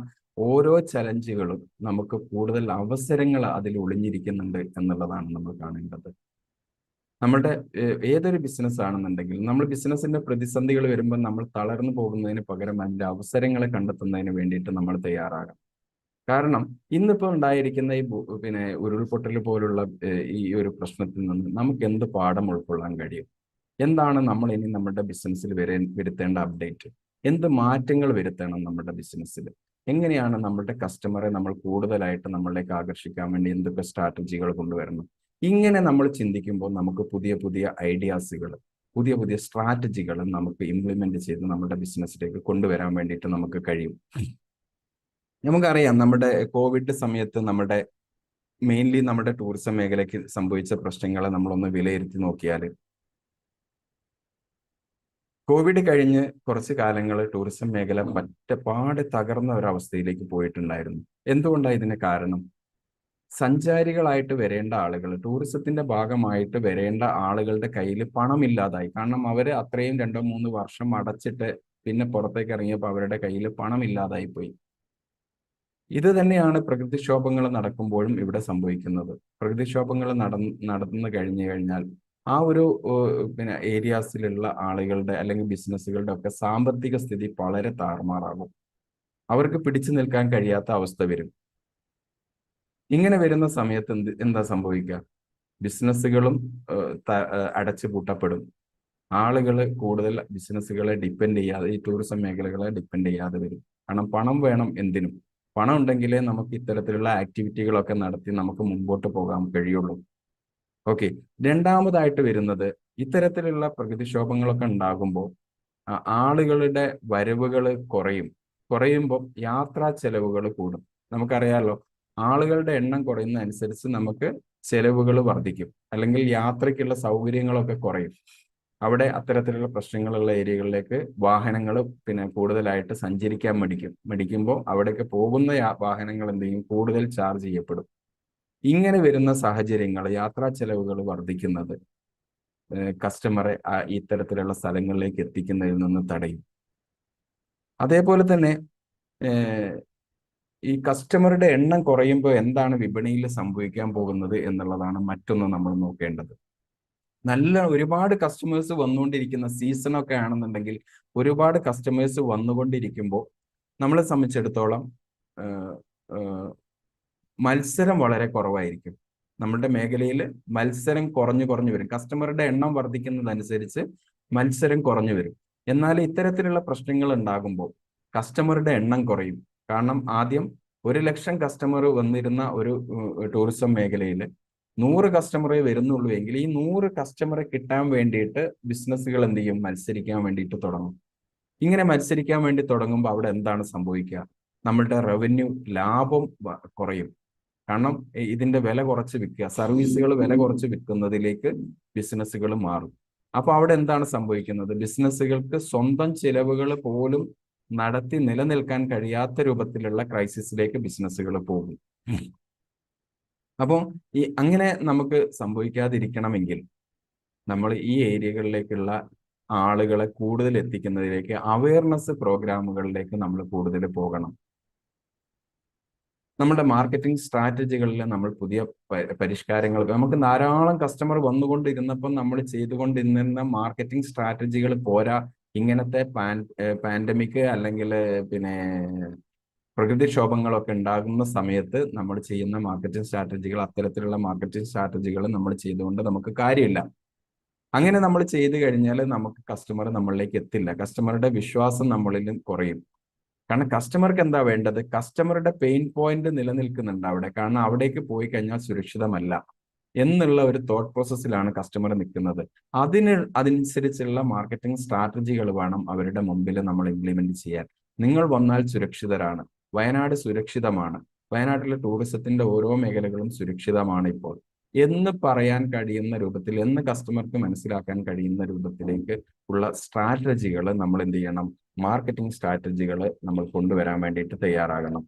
ഓരോ ചലഞ്ചുകളും നമുക്ക് കൂടുതൽ അവസരങ്ങൾ അതിൽ ഒളിഞ്ഞിരിക്കുന്നുണ്ട് എന്നുള്ളതാണ് നമ്മൾ കാണേണ്ടത്. നമ്മുടെ ഏതൊരു ബിസിനസ് ആണെന്നുണ്ടെങ്കിൽ നമ്മൾ ബിസിനസിന്റെ പ്രതിസന്ധികൾ വരുമ്പോൾ നമ്മൾ തളർന്നു പോകുന്നതിന് പകരം അതിന്റെ അവസരങ്ങളെ കണ്ടെത്തുന്നതിന് വേണ്ടിയിട്ട് നമ്മൾ തയ്യാറാകണം. കാരണം ഇന്നിപ്പോൾ ഉണ്ടായിരിക്കുന്ന ഈ പിന്നെ ഉരുൾപൊട്ടൽ പോലുള്ള ഈ ഒരു പ്രശ്നത്തിൽ നിന്ന് നമുക്ക് എന്ത് പാഠം ഉൾക്കൊള്ളാൻ കഴിയും, എന്താണ് നമ്മൾ ഇനി നമ്മുടെ ബിസിനസ്സിൽ വരുത്തേണ്ട അപ്ഡേറ്റ്, എന്ത് മാറ്റങ്ങൾ വരുത്തണം നമ്മുടെ ബിസിനസ്സിൽ, എങ്ങനെയാണ് നമ്മുടെ കസ്റ്റമറെ നമ്മൾ കൂടുതലായിട്ട് നമ്മളിലേക്ക് ആകർഷിക്കാൻ വേണ്ടി എന്തൊക്കെ സ്ട്രാറ്റജികൾ കൊണ്ടുവരണം. ഇങ്ങനെ നമ്മൾ ചിന്തിക്കുമ്പോൾ നമുക്ക് പുതിയ പുതിയ ഐഡിയാസുകൾ, പുതിയ പുതിയ സ്ട്രാറ്റജികൾ നമുക്ക് ഇംപ്ലിമെന്റ് ചെയ്ത് നമ്മുടെ ബിസിനസ്സിലേക്ക് കൊണ്ടുവരാൻ വേണ്ടിയിട്ട് നമുക്ക് കഴിയും. നമുക്കറിയാം, നമ്മുടെ കോവിഡ് സമയത്ത് മെയിൻലി നമ്മുടെ ടൂറിസം മേഖലയ്ക്ക് സംഭവിച്ച പ്രശ്നങ്ങളെ നമ്മളൊന്ന് വിലയിരുത്തി നോക്കിയാൽ, കോവിഡ് കഴിഞ്ഞ് കുറച്ച് കാലങ്ങൾ ടൂറിസം മേഖല മറ്റപാടെ തകർന്ന ഒരവസ്ഥയിലേക്ക് പോയിട്ടുണ്ടായിരുന്നു. എന്തുകൊണ്ടാണ് ഇതിന് കാരണം? സഞ്ചാരികളായിട്ട് വരേണ്ട ആളുകൾ, ടൂറിസത്തിന്റെ ഭാഗമായിട്ട് വരേണ്ട ആളുകളുടെ കയ്യിൽ പണമില്ലാതായി. കാരണം അവർ അത്രയും 2-3 വർഷം അടച്ചിട്ട് പിന്നെ പുറത്തേക്ക് ഇറങ്ങിയപ്പോൾ അവരുടെ കയ്യിൽ പണമില്ലാതായി പോയി. ഇത് തന്നെയാണ് പ്രകൃതിക്ഷോഭങ്ങൾ നടക്കുമ്പോഴും ഇവിടെ സംഭവിക്കുന്നത്. പ്രകൃതിക്ഷോഭങ്ങൾ നടന്നു കഴിഞ്ഞാൽ ആ ഒരു പിന്നെ ഏരിയാസിലുള്ള ആളുകളുടെ അല്ലെങ്കിൽ ബിസിനസ്സുകളുടെ ഒക്കെ സാമ്പത്തിക സ്ഥിതി വളരെ താറുമാറാകും. അവർക്ക് പിടിച്ചു നിൽക്കാൻ കഴിയാത്ത അവസ്ഥ വരും. ഇങ്ങനെ വരുന്ന സമയത്ത് എന്താ സംഭവിക്കുക? ബിസിനസ്സുകളും അടച്ചു പൂട്ടപ്പെടും. ആളുകൾ കൂടുതൽ ബിസിനസ്സുകളെ ഡിപ്പെൻഡ് ചെയ്യാതെ, ഈ ടൂറിസം മേഖലകളെ ഡിപ്പെൻഡ് ചെയ്യാതെ വരും. കാരണം പണം വേണം എന്തിനും. പണം ഉണ്ടെങ്കിലേ നമുക്ക് ഇത്തരത്തിലുള്ള ആക്ടിവിറ്റികളൊക്കെ നടത്തി നമുക്ക് മുമ്പോട്ട് പോകാൻ കഴിയുള്ളൂ. ഓക്കെ. രണ്ടാമതായിട്ട് വരുന്നത്, ഇത്തരത്തിലുള്ള പ്രകൃതിക്ഷോഭങ്ങളൊക്കെ ഉണ്ടാകുമ്പോൾ ആളുകളുടെ വരവുകൾ കുറയുമ്പോൾ യാത്രാ ചെലവുകൾ കൂടും. നമുക്കറിയാലോ, ആളുകളുടെ എണ്ണം കുറയുന്നതനുസരിച്ച് നമുക്ക് ചെലവുകൾ വർദ്ധിക്കും, അല്ലെങ്കിൽ യാത്രയ്ക്കുള്ള സൗകര്യങ്ങളൊക്കെ കുറയും. അവിടെ അത്തരത്തിലുള്ള പ്രശ്നങ്ങളുള്ള ഏരിയകളിലേക്ക് വാഹനങ്ങൾ പിന്നെ കൂടുതലായിട്ട് സഞ്ചരിക്കാൻ മടിക്കുമ്പോൾ അവിടേക്ക് പോകുന്ന വാഹനങ്ങൾ എന്തെങ്കിലും കൂടുതൽ ചാർജ് ചെയ്യപ്പെടും. ഇങ്ങനെ വരുന്ന സാഹചര്യങ്ങൾ, യാത്രാ ചെലവുകൾ വർദ്ധിക്കുന്നത് കസ്റ്റമറെ ഇത്തരത്തിലുള്ള സ്ഥലങ്ങളിലേക്ക് എത്തിക്കുന്നതിൽ നിന്ന് തടയും. അതേപോലെ തന്നെ ഈ കസ്റ്റമറുടെ എണ്ണം കുറയുമ്പോൾ എന്താണ് വിപണിയിൽ സംഭവിക്കാൻ പോകുന്നത് എന്നുള്ളതാണ് മറ്റൊന്ന് നമ്മൾ നോക്കേണ്ടത്. ഒരുപാട് കസ്റ്റമേഴ്സ് വന്നുകൊണ്ടിരിക്കുന്ന സീസണൊക്കെ ആണെന്നുണ്ടെങ്കിൽ ഒരുപാട് കസ്റ്റമേഴ്സ് വന്നുകൊണ്ടിരിക്കുമ്പോൾ നമ്മളെ സംബന്ധിച്ചിടത്തോളം മത്സരം വളരെ കുറവായിരിക്കും. നമ്മുടെ മേഖലയിൽ മത്സരം കുറഞ്ഞു വരും. കസ്റ്റമറുടെ എണ്ണം വർദ്ധിക്കുന്നതനുസരിച്ച് മത്സരം കുറഞ്ഞു വരും. എന്നാൽ ഇത്തരത്തിലുള്ള പ്രശ്നങ്ങൾ ഉണ്ടാകുമ്പോൾ കസ്റ്റമറുടെ എണ്ണം കുറയും. കാരണം ആദ്യം 1,00,000 കസ്റ്റമർ വന്നിരുന്ന ഒരു ടൂറിസം മേഖലയിൽ 100 കസ്റ്റമറേ വരുന്നുള്ളൂ എങ്കിൽ ഈ 100 കസ്റ്റമറെ കിട്ടാൻ വേണ്ടിയിട്ട് ബിസിനസ്സുകൾ എന്ത് ചെയ്യും? മത്സരിക്കാൻ വേണ്ടിയിട്ട് തുടങ്ങും. ഇങ്ങനെ മത്സരിക്കാൻ വേണ്ടി തുടങ്ങുമ്പോൾ അവിടെ എന്താണ് സംഭവിക്കുക? നമ്മളുടെ റവന്യൂ, ലാഭം കുറയും. കാരണം ഇതിന്റെ വില കുറച്ച് വിൽക്കുക, സർവീസുകൾ വില കുറച്ച് വിൽക്കുന്നതിലേക്ക് ബിസിനസ്സുകൾ മാറും. അപ്പൊ അവിടെ എന്താണ് സംഭവിക്കുന്നത്? ബിസിനസ്സുകൾക്ക് സ്വന്തം ചിലവുകൾ പോലും നടത്തി നിലനിൽക്കാൻ കഴിയാത്ത രൂപത്തിലുള്ള ക്രൈസിസിലേക്ക് ബിസിനസ്സുകൾ പോകും. അപ്പോൾ അങ്ങനെ നമുക്ക് സംഭവിക്കാതിരിക്കണമെങ്കിൽ നമ്മൾ ഈ ഏരിയകളിലേക്കുള്ള ആളുകളെ കൂടുതൽ എത്തിക്കുന്നതിലേക്ക് അവയർനെസ് പ്രോഗ്രാമുകളിലേക്ക് നമ്മൾ കൂടുതൽ പോകണം. നമ്മുടെ മാർക്കറ്റിംഗ് സ്ട്രാറ്റജികളിൽ നമ്മൾ പുതിയ പരിഷ്കാരങ്ങൾ, നമുക്ക് ധാരാളം കസ്റ്റമർ വന്നുകൊണ്ടിരുന്നപ്പോൾ നമ്മൾ ചെയ്തുകൊണ്ടിരുന്ന മാർക്കറ്റിംഗ് സ്ട്രാറ്റജികൾ പോരാ. ഇങ്ങനത്തെ പാൻഡമിക് അല്ലെങ്കിൽ പിന്നെ പ്രകൃതിക്ഷോഭങ്ങളൊക്കെ ഉണ്ടാകുന്ന സമയത്ത് നമ്മൾ ചെയ്യുന്ന മാർക്കറ്റിംഗ് സ്ട്രാറ്റജികൾ, അത്തരത്തിലുള്ള മാർക്കറ്റിംഗ് സ്ട്രാറ്റജികൾ നമ്മൾ ചെയ്തുകൊണ്ട് നമുക്ക് കാര്യമില്ല. അങ്ങനെ നമ്മൾ ചെയ്തു കഴിഞ്ഞാൽ നമുക്ക് കസ്റ്റമർ നമ്മളിലേക്ക് എത്തില്ല. കസ്റ്റമറുടെ വിശ്വാസം നമ്മളിൽ കുറയും. കാരണം കസ്റ്റമർക്ക് എന്താ വേണ്ടത്? കസ്റ്റമറുടെ പെയിൻ പോയിന്റ് നിലനിൽക്കുന്നുണ്ട് അവിടെ. കാരണം അവിടേക്ക് പോയി കഴിഞ്ഞാൽ സുരക്ഷിതമല്ല എന്നുള്ള ഒരു തോട്ട് പ്രോസസ്സിലാണ് കസ്റ്റമർ നിൽക്കുന്നത്. അതനുസരിച്ചുള്ള മാർക്കറ്റിംഗ് സ്ട്രാറ്റജികൾ വേണം അവരുടെ മുമ്പിൽ നമ്മൾ ഇംപ്ലിമെന്റ് ചെയ്യാൻ. നിങ്ങൾ വന്നാൽ സുരക്ഷിതരാണ്, വയനാട് സുരക്ഷിതമാണ്, വയനാട്ടിലെ ടൂറിസത്തിന്റെ ഓരോ മേഖലകളും സുരക്ഷിതമാണ് ഇപ്പോൾ എന്ന് പറയാൻ കഴിയുന്ന രൂപത്തിൽ, എന്ന് കസ്റ്റമർക്ക് മനസ്സിലാക്കാൻ കഴിയുന്ന രൂപത്തിലേക്ക് ഉള്ള സ്ട്രാറ്റജികൾ നമ്മൾ എന്ത് ചെയ്യണം? മാർക്കറ്റിംഗ് സ്ട്രാറ്റജികൾ നമ്മൾ കൊണ്ടുവരാൻ വേണ്ടിയിട്ട് തയ്യാറാകണം.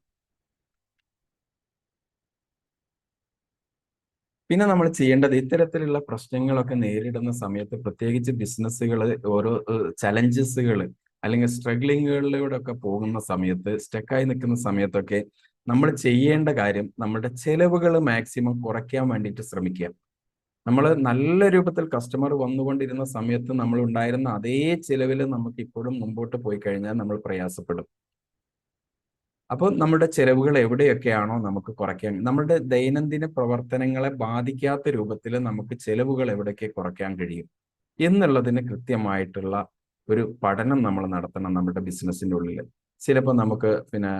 പിന്നെ നമ്മൾ ചെയ്യേണ്ടത്, ഇത്തരത്തിലുള്ള പ്രശ്നങ്ങളൊക്കെ നേരിടുന്ന സമയത്ത്, പ്രത്യേകിച്ച് ബിസിനസ്സുകൾ ഓരോ ചലഞ്ചസുകൾ അല്ലെങ്കിൽ സ്ട്രഗ്ലിങ്ങുകളിലൂടെ ഒക്കെ പോകുന്ന സമയത്ത്, സ്റ്റക്കായി നിൽക്കുന്ന സമയത്തൊക്കെ നമ്മൾ ചെയ്യേണ്ട കാര്യം, നമ്മുടെ ചെലവുകൾ മാക്സിമം കുറയ്ക്കാൻ വേണ്ടിയിട്ട് ശ്രമിക്കുക. നമ്മൾ നല്ല രൂപത്തിൽ കസ്റ്റമർ വന്നുകൊണ്ടിരുന്ന സമയത്ത് നമ്മൾ ഉണ്ടായിരുന്ന അതേ ചിലവിൽ നമുക്ക് ഇപ്പോഴും മുമ്പോട്ട് പോയി കഴിഞ്ഞാൽ നമ്മൾ പ്രയാസപ്പെടും. അപ്പോൾ നമ്മുടെ ചെലവുകൾ എവിടെയൊക്കെയാണോ നമുക്ക് കുറയ്ക്കാൻ, നമ്മുടെ ദൈനംദിന പ്രവർത്തനങ്ങളെ ബാധിക്കാത്ത രൂപത്തിൽ നമുക്ക് ചെലവുകൾ എവിടെയൊക്കെ കുറയ്ക്കാൻ കഴിയും എന്നുള്ളതിന് കൃത്യമായിട്ടുള്ള ഒരു പഠനം നമ്മൾ നടത്തണം നമ്മുടെ ബിസിനസിന്റെ ഉള്ളിൽ. ചിലപ്പോൾ നമുക്ക് പിന്നെ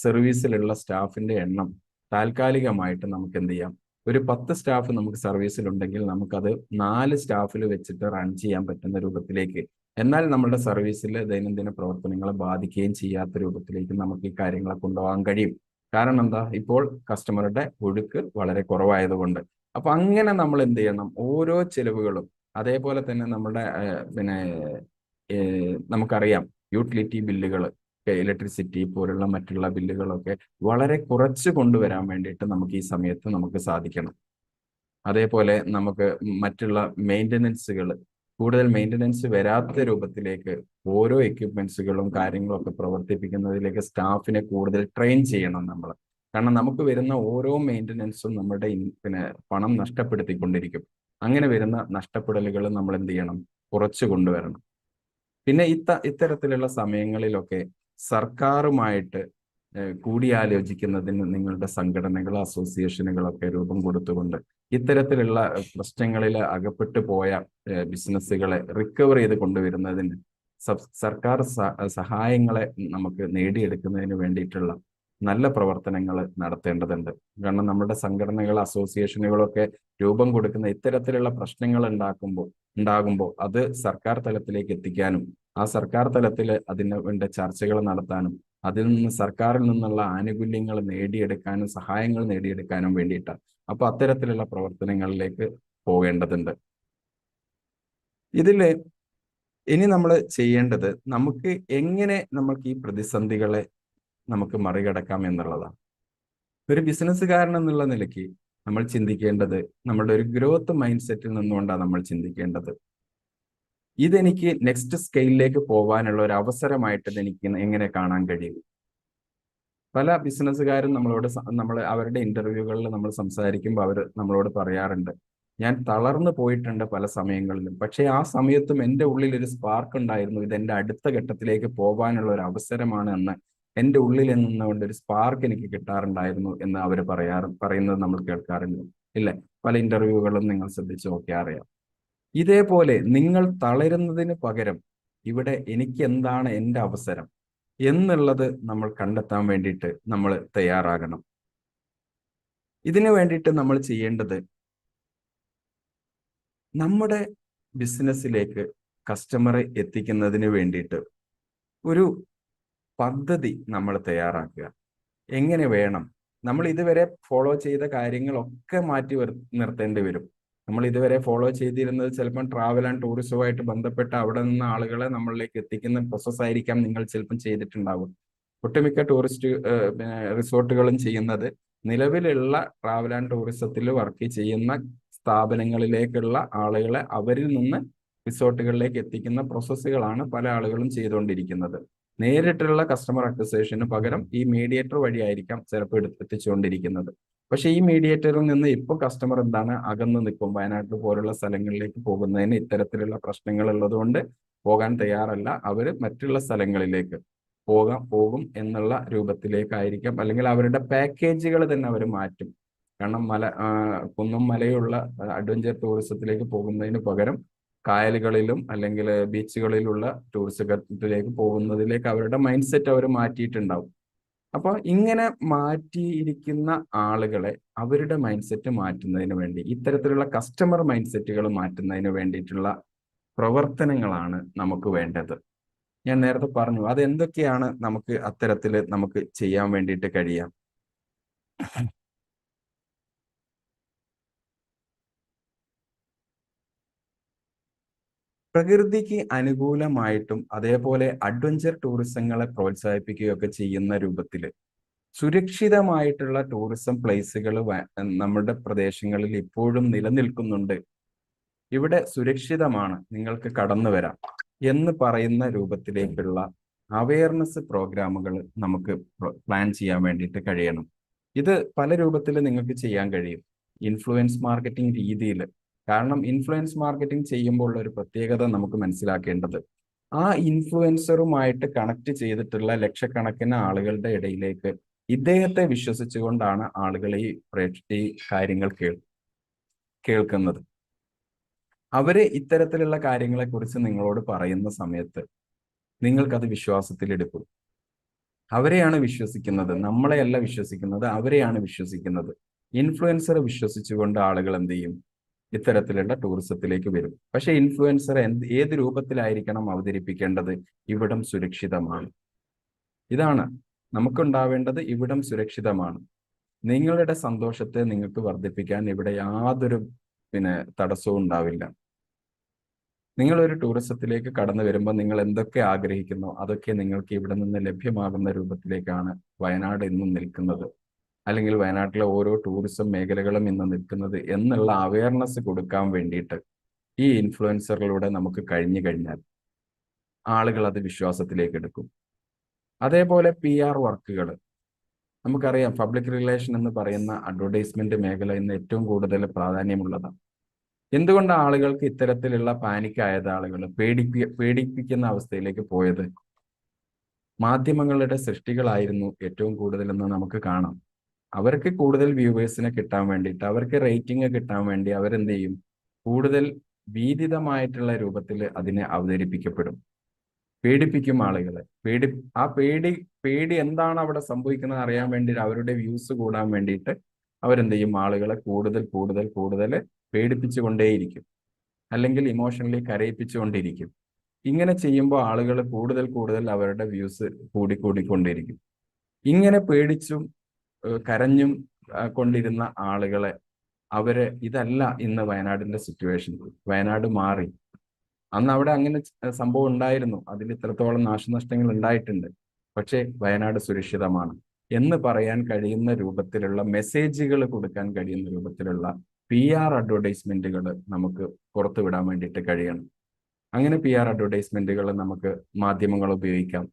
സർവീസിലുള്ള സ്റ്റാഫിന്റെ എണ്ണം താൽക്കാലികമായിട്ട് നമുക്ക് എന്ത് ചെയ്യാം? ഒരു 10 സ്റ്റാഫ് നമുക്ക് സർവീസിലുണ്ടെങ്കിൽ നമുക്കത് 4 സ്റ്റാഫിൽ വെച്ചിട്ട് റൺ ചെയ്യാൻ പറ്റുന്ന രൂപത്തിലേക്ക്, എന്നാൽ നമ്മുടെ സർവീസിൽ ദൈനംദിന പ്രവർത്തനങ്ങളെ ബാധിക്കുകയും ചെയ്യാത്ത രൂപത്തിലേക്ക് നമുക്ക് ഈ കാര്യങ്ങളെ കൊണ്ടുപോകാൻ കഴിയും. കാരണം എന്താ? ഇപ്പോൾ കസ്റ്റമറുടെ ഒഴുക്ക് വളരെ കുറവായതുകൊണ്ട്. അപ്പൊ അങ്ങനെ നമ്മൾ എന്ത് ചെയ്യണം? ഓരോ ചെലവുകളും, അതേപോലെ തന്നെ നമ്മുടെ പിന്നെ നമുക്കറിയാം യൂട്ടിലിറ്റി ബില്ലുകൾ, ഇലക്ട്രിസിറ്റി പോലുള്ള മറ്റുള്ള ബില്ലുകളൊക്കെ വളരെ കുറച്ച് കൊണ്ടുവരാൻ വേണ്ടിയിട്ട് നമുക്ക് ഈ സമയത്ത് നമുക്ക് സാധിക്കണം. അതേപോലെ നമുക്ക് മറ്റുള്ള മെയിൻ്റനൻസുകൾ, കൂടുതൽ മെയിൻ്റനൻസ് വരാത്ത രൂപത്തിലേക്ക് ഓരോ എക്യുപ്മെന്റ്സുകളും കാര്യങ്ങളും ഒക്കെ പ്രവർത്തിപ്പിക്കുന്നതിലേക്ക് സ്റ്റാഫിനെ കൂടുതൽ ട്രെയിൻ ചെയ്യണം നമ്മൾ. കാരണം നമുക്ക് വരുന്ന ഓരോ മെയിൻ്റനൻസും നമ്മുടെ പിന്നെ പണം നഷ്ടപ്പെടുത്തിക്കൊണ്ടിരിക്കും. അങ്ങനെ വരുന്ന നഷ്ടപ്പെടലുകൾ നമ്മൾ എന്ത് ചെയ്യണം? കുറച്ച് കൊണ്ടുവരണം. പിന്നെ ഇത്തരത്തിലുള്ള സമയങ്ങളിലൊക്കെ സർക്കാരുമായിട്ട് കൂടിയാലോചിക്കുന്നതിന് നിങ്ങളുടെ സംഘടനകളോ അസോസിയേഷനുകളൊക്കെ രൂപം കൊടുത്തുകൊണ്ട് ഇത്തരത്തിലുള്ള പ്രശ്നങ്ങളിൽ അകപ്പെട്ടു പോയ ബിസിനസ്സുകളെ റിക്കവർ ചെയ്ത് കൊണ്ടുവരുന്നതിന് സർക്കാർ സഹായങ്ങളെ നമുക്ക് നേടിയെടുക്കുന്നതിന് വേണ്ടിയിട്ടുള്ള നല്ല പ്രവർത്തനങ്ങൾ നടത്തേണ്ടതുണ്ട്. കാരണം നമ്മുടെ സംഘടനകൾ അസോസിയേഷനുകളൊക്കെ രൂപം കൊടുക്കുന്ന ഇത്തരത്തിലുള്ള പ്രശ്നങ്ങൾ ഉണ്ടാകുമ്പോൾ അത് സർക്കാർ തലത്തിലേക്ക് എത്തിക്കാനും ആ സർക്കാർ തലത്തിൽ അതിന് വേണ്ട ചർച്ചകൾ നടത്താനും അതിൽ നിന്ന് സർക്കാരിൽ നിന്നുള്ള ആനുകൂല്യങ്ങൾ നേടിയെടുക്കാനും സഹായങ്ങൾ നേടിയെടുക്കാനും വേണ്ടിയിട്ടാണ്. അപ്പൊ അത്തരത്തിലുള്ള പ്രവർത്തനങ്ങളിലേക്ക് പോകേണ്ടതുണ്ട്. ഇതില് ഇനി നമ്മൾ ചെയ്യേണ്ടത്, നമുക്ക് എങ്ങനെ നമുക്ക് ഈ പ്രതിസന്ധികളെ നമുക്ക് മറികടക്കാം എന്നുള്ളതാണ്. ഒരു ബിസിനസ്സുകാരൻ എന്നുള്ള നിലയ്ക്ക് നമ്മൾ ചിന്തിക്കേണ്ടത് നമ്മുടെ ഒരു ഗ്രോത്ത് മൈൻഡ് സെറ്റിൽ നിന്നുകൊണ്ടാണ് നമ്മൾ ചിന്തിക്കേണ്ടത്. ഇതെനിക്ക് നെക്സ്റ്റ് സ്കെയിലിലേക്ക് പോകാനുള്ള ഒരു അവസരമായിട്ട് എനിക്ക് എങ്ങനെ കാണാൻ കഴിയും? പല ബിസിനസ്സുകാരും നമ്മൾ അവരുടെ ഇന്റർവ്യൂകളിൽ നമ്മൾ സംസാരിക്കുമ്പോൾ അവർ നമ്മളോട് പറയാറുണ്ട്, ഞാൻ തളർന്നു പോയിട്ടുണ്ട് പല സമയങ്ങളിലും, പക്ഷേ ആ സമയത്തും എൻ്റെ ഉള്ളിൽ ഒരു സ്പാർക്ക് ഉണ്ടായിരുന്നു, ഇത് എൻ്റെ അടുത്ത ഘട്ടത്തിലേക്ക് പോകാനുള്ള ഒരു അവസരമാണ് എന്ന് എൻ്റെ ഉള്ളിൽ നിന്നുകൊണ്ട് ഒരു സ്പാർക്ക് എനിക്ക് കിട്ടാറുണ്ടായിരുന്നു എന്ന് അവർ പറയുന്നത് നമ്മൾ കേൾക്കാറുണ്ട്, ഇല്ലേ? പല ഇന്റർവ്യൂകളും നിങ്ങൾ ശ്രദ്ധിച്ചു നോക്കിയാൽ അറിയാം. ഇതേപോലെ നിങ്ങൾ തളരുന്നതിന് പകരം ഇവിടെ എനിക്ക് എന്താണ് എൻ്റെ അവസരം എന്നുള്ളത് നമ്മൾ കണ്ടെത്താൻ വേണ്ടിയിട്ട് നമ്മൾ തയ്യാറാകണം. ഇതിനു വേണ്ടിയിട്ട് നമ്മൾ ചെയ്യേണ്ടത്, നമ്മുടെ ബിസിനസ്സിലേക്ക് കസ്റ്റമറെ എത്തിക്കുന്നതിന് വേണ്ടിയിട്ട് ഒരു പദ്ധതി നമ്മൾ തയ്യാറാക്കുക. എങ്ങനെ വേണം? നമ്മൾ ഇതുവരെ ഫോളോ ചെയ്ത കാര്യങ്ങളൊക്കെ മാറ്റി നിർത്തേണ്ടി വരും. നമ്മൾ ഇതുവരെ ഫോളോ ചെയ്തിരുന്നത് ചിലപ്പം ട്രാവൽ ആൻഡ് ടൂറിസവുമായിട്ട് ബന്ധപ്പെട്ട അവിടെ നിന്ന് ആളുകളെ നമ്മളിലേക്ക് എത്തിക്കുന്ന പ്രോസസ് ആയിരിക്കാം നിങ്ങൾ ചിലപ്പം ചെയ്തിട്ടുണ്ടാവും. ഒട്ടുമിക്ക ടൂറിസ്റ്റ് റിസോർട്ടുകളും ചെയ്യുന്നത് നിലവിലുള്ള ട്രാവൽ ആൻഡ് ടൂറിസത്തിൽ വർക്ക് ചെയ്യുന്ന സ്ഥാപനങ്ങളിലേക്കുള്ള ആളുകളെ അവരിൽ നിന്ന് റിസോർട്ടുകളിലേക്ക് എത്തിക്കുന്ന പ്രോസസ്സുകളാണ് പല ആളുകളും ചെയ്തുകൊണ്ടിരിക്കുന്നത്. നേരിട്ടുള്ള കസ്റ്റമർ അക്വിസിഷന് പകരം ഈ മീഡിയേറ്റർ വഴിയായിരിക്കാം ചിലപ്പോൾ എത്തിച്ചുകൊണ്ടിരിക്കുന്നത്. പക്ഷെ ഈ മീഡിയേറ്ററിൽ നിന്ന് ഇപ്പോൾ കസ്റ്റമർ എന്താണ് അകന്നു നിൽക്കും. വയനാട്ടിൽ പോലുള്ള സ്ഥലങ്ങളിലേക്ക് പോകുന്നതിന് ഇത്തരത്തിലുള്ള പ്രശ്നങ്ങൾ ഉള്ളതുകൊണ്ട് പോകാൻ തയ്യാറല്ല. അവർ മറ്റുള്ള സ്ഥലങ്ങളിലേക്ക് പോകും എന്നുള്ള രൂപത്തിലേക്കായിരിക്കാം, അല്ലെങ്കിൽ അവരുടെ പാക്കേജുകൾ തന്നെ അവർ മാറ്റും. കാരണം കുന്നും മലയുള്ള അഡ്വഞ്ചർ ടൂറിസത്തിലേക്ക് പോകുന്നതിന് പകരം കായലുകളിലും അല്ലെങ്കിൽ ബീച്ചുകളിലുള്ള ടൂറിസത്തിലേക്ക് പോകുന്നതിലേക്ക് അവരുടെ മൈൻഡ് സെറ്റ് അവർ മാറ്റിയിട്ടുണ്ടാവും. അപ്പോൾ ഇങ്ങനെ മാറ്റിയിരിക്കുന്ന ആളുകളെ അവരുടെ മൈൻഡ് സെറ്റ് മാറ്റുന്നതിന് വേണ്ടി, ഇത്തരത്തിലുള്ള കസ്റ്റമർ മൈൻഡ് സെറ്റുകൾ മാറ്റുന്നതിന് വേണ്ടിയിട്ടുള്ള പ്രവർത്തനങ്ങളാണ് നമുക്ക് വേണ്ടത്. ഞാൻ നേരത്തെ പറഞ്ഞു അതെന്തൊക്കെയാണ് നമുക്ക് അത്തരത്തിൽ നമുക്ക് ചെയ്യാൻ വേണ്ടിയിട്ട് കഴിയാം. പ്രകൃതിക്ക് അനുകൂലമായിട്ടും അതേപോലെ അഡ്വഞ്ചർ ടൂറിസങ്ങളെ പ്രോത്സാഹിപ്പിക്കുകയൊക്കെ ചെയ്യുന്ന രൂപത്തിൽ സുരക്ഷിതമായിട്ടുള്ള ടൂറിസം പ്ലേസുകൾ നമ്മുടെ പ്രദേശങ്ങളിൽ ഇപ്പോഴും നിലനിൽക്കുന്നുണ്ട്. ഇവിടെ സുരക്ഷിതമാണ്, നിങ്ങൾക്ക് കടന്നു വരാം എന്ന് പറയുന്ന രൂപത്തിലേക്കുള്ള അവയർനെസ് പ്രോഗ്രാമുകൾ നമുക്ക് പ്ലാൻ ചെയ്യാൻ വേണ്ടിയിട്ട് കഴിയണം. ഇത് പല രൂപത്തിൽ നിങ്ങൾക്ക് ചെയ്യാൻ കഴിയും. ഇൻഫ്ലുവൻസ് മാർക്കറ്റിംഗ് രീതിയിൽ, കാരണം ഇൻഫ്ലുവൻസ് മാർക്കറ്റിംഗ് ചെയ്യുമ്പോൾ ഉള്ള ഒരു പ്രത്യേകത നമുക്ക് മനസ്സിലാക്കേണ്ടത്, ആ ഇൻഫ്ലുവൻസറുമായിട്ട് കണക്ട് ചെയ്തിട്ടുള്ള ലക്ഷക്കണക്കിന് ആളുകളുടെ ഇടയിലേക്ക് ഇദ്ദേഹത്തെ വിശ്വസിച്ചുകൊണ്ടാണ് ആളുകൾ ഈ കാര്യങ്ങൾ കേൾക്കുന്നത്. അവര് ഇത്തരത്തിലുള്ള കാര്യങ്ങളെ കുറിച്ച് നിങ്ങളോട് പറയുന്ന സമയത്ത് നിങ്ങൾക്കത് വിശ്വാസത്തിലെടുക്കും. അവരെയാണ് വിശ്വസിക്കുന്നത്, നമ്മളെയല്ല വിശ്വസിക്കുന്നത്, അവരെയാണ് വിശ്വസിക്കുന്നത്. ഇൻഫ്ലുവൻസറെ വിശ്വസിച്ചുകൊണ്ട് ആളുകൾ എന്ത് ചെയ്യും? ഇത്തരത്തിലുള്ള ടൂറിസത്തിലേക്ക് വരും. പക്ഷെ ഇൻഫ്ലുവൻസർ ഏത് രൂപത്തിലായിരിക്കണം അവതരിപ്പിക്കേണ്ടത്? ഇവിടം സുരക്ഷിതമാണ്, ഇതാണ് നമുക്കുണ്ടാവേണ്ടത്. ഇവിടം സുരക്ഷിതമാണ്, നിങ്ങളുടെ സന്തോഷത്തെ നിങ്ങൾക്ക് വർദ്ധിപ്പിക്കാൻ ഇവിടെ യാതൊരു തടസ്സവും ഉണ്ടാവില്ല. നിങ്ങളൊരു ടൂറിസത്തിലേക്ക് കടന്നു വരുമ്പോൾ നിങ്ങൾ എന്തൊക്കെ ആഗ്രഹിക്കുന്നോ അതൊക്കെ നിങ്ങൾക്ക് ഇവിടെ നിന്ന് ലഭ്യമാകുന്ന രൂപത്തിലേക്കാണ് വയനാട് ഇന്നും നിൽക്കുന്നത്, അല്ലെങ്കിൽ വയനാട്ടിലെ ഓരോ ടൂറിസം മേഖലകളും ഇന്ന് നിൽക്കുന്നത് എന്നുള്ള അവയർനെസ് കൊടുക്കാൻ വേണ്ടിയിട്ട് ഈ ഇൻഫ്ലുവൻസറിലൂടെ നമുക്ക് കഴിഞ്ഞാൽ ആളുകൾ അത് വിശ്വാസത്തിലേക്ക് എടുക്കും. അതേപോലെ PR വർക്കുകൾ നമുക്കറിയാം. പബ്ലിക് റിലേഷൻ എന്ന് പറയുന്ന അഡ്വർടൈസ്മെന്റ് മേഖല ഇന്ന് ഏറ്റവും കൂടുതൽ പ്രാധാന്യമുള്ളതാണ്. എന്തുകൊണ്ട് ആളുകൾക്ക് ഇത്തരത്തിലുള്ള പാനിക്കായത്, ആളുകൾ പേടിപ്പിക്കുന്ന അവസ്ഥയിലേക്ക് പോയത്? മാധ്യമങ്ങളുടെ സൃഷ്ടികളായിരുന്നു ഏറ്റവും കൂടുതലെന്ന് നമുക്ക് കാണാം. അവർക്ക് കൂടുതൽ വ്യൂവേഴ്സിനെ കിട്ടാൻ വേണ്ടിയിട്ട്, അവർക്ക് റേറ്റിംഗ് കിട്ടാൻ വേണ്ടി അവരെന്ത് ചെയ്യും? കൂടുതൽ ഭീതിതമായിട്ടുള്ള രൂപത്തിൽ അതിനെ അവതരിപ്പിക്കപ്പെടും, പേടിപ്പിക്കും ആളുകളെ. പേടി എന്താണ് അവിടെ സംഭവിക്കുന്നത് അറിയാൻ വേണ്ടി, അവരുടെ വ്യൂസ് കൂടാൻ വേണ്ടിയിട്ട് അവരെന്ത് ചെയ്യും? ആളുകളെ കൂടുതൽ പേടിപ്പിച്ചുകൊണ്ടേയിരിക്കും, അല്ലെങ്കിൽ ഇമോഷണലി കരയിപ്പിച്ചുകൊണ്ടിരിക്കും. ഇങ്ങനെ ചെയ്യുമ്പോൾ ആളുകൾ കൂടുതൽ അവരുടെ വ്യൂസ് കൂടിക്കൊണ്ടിരിക്കും. ഇങ്ങനെ പേടിച്ചും കരഞ്ഞും കൊണ്ടിരുന്ന ആളുകളെ ഇതല്ല ഇന്ന് വയനാടിന്റെ സിറ്റുവേഷൻ. വയനാട് മാറി. അന്ന് അവിടെ അങ്ങനെ സംഭവം ഉണ്ടായിരുന്നു, അതിൽ ഇത്രത്തോളം നാശനഷ്ടങ്ങൾ ഉണ്ടായിട്ടുണ്ട്. പക്ഷേ വയനാട് സുരക്ഷിതമാണ്. എന്ന് പറയാൻ കഴിയുന്ന രൂപത്തിലുള്ള മെസ്സേജുകൾ കൊടുക്കാൻ കഴിയുന്ന രൂപത്തിലുള്ള PR അഡ്വർടൈസ്മെന്റുകൾ നമുക്ക് പുറത്തുവിടാൻ വേണ്ടിയിട്ട് കഴിയണം. അങ്ങനെ PR അഡ്വർടൈസ്മെന്റുകൾ നമുക്ക് മാധ്യമങ്ങൾ ഉപയോഗിക്കാം.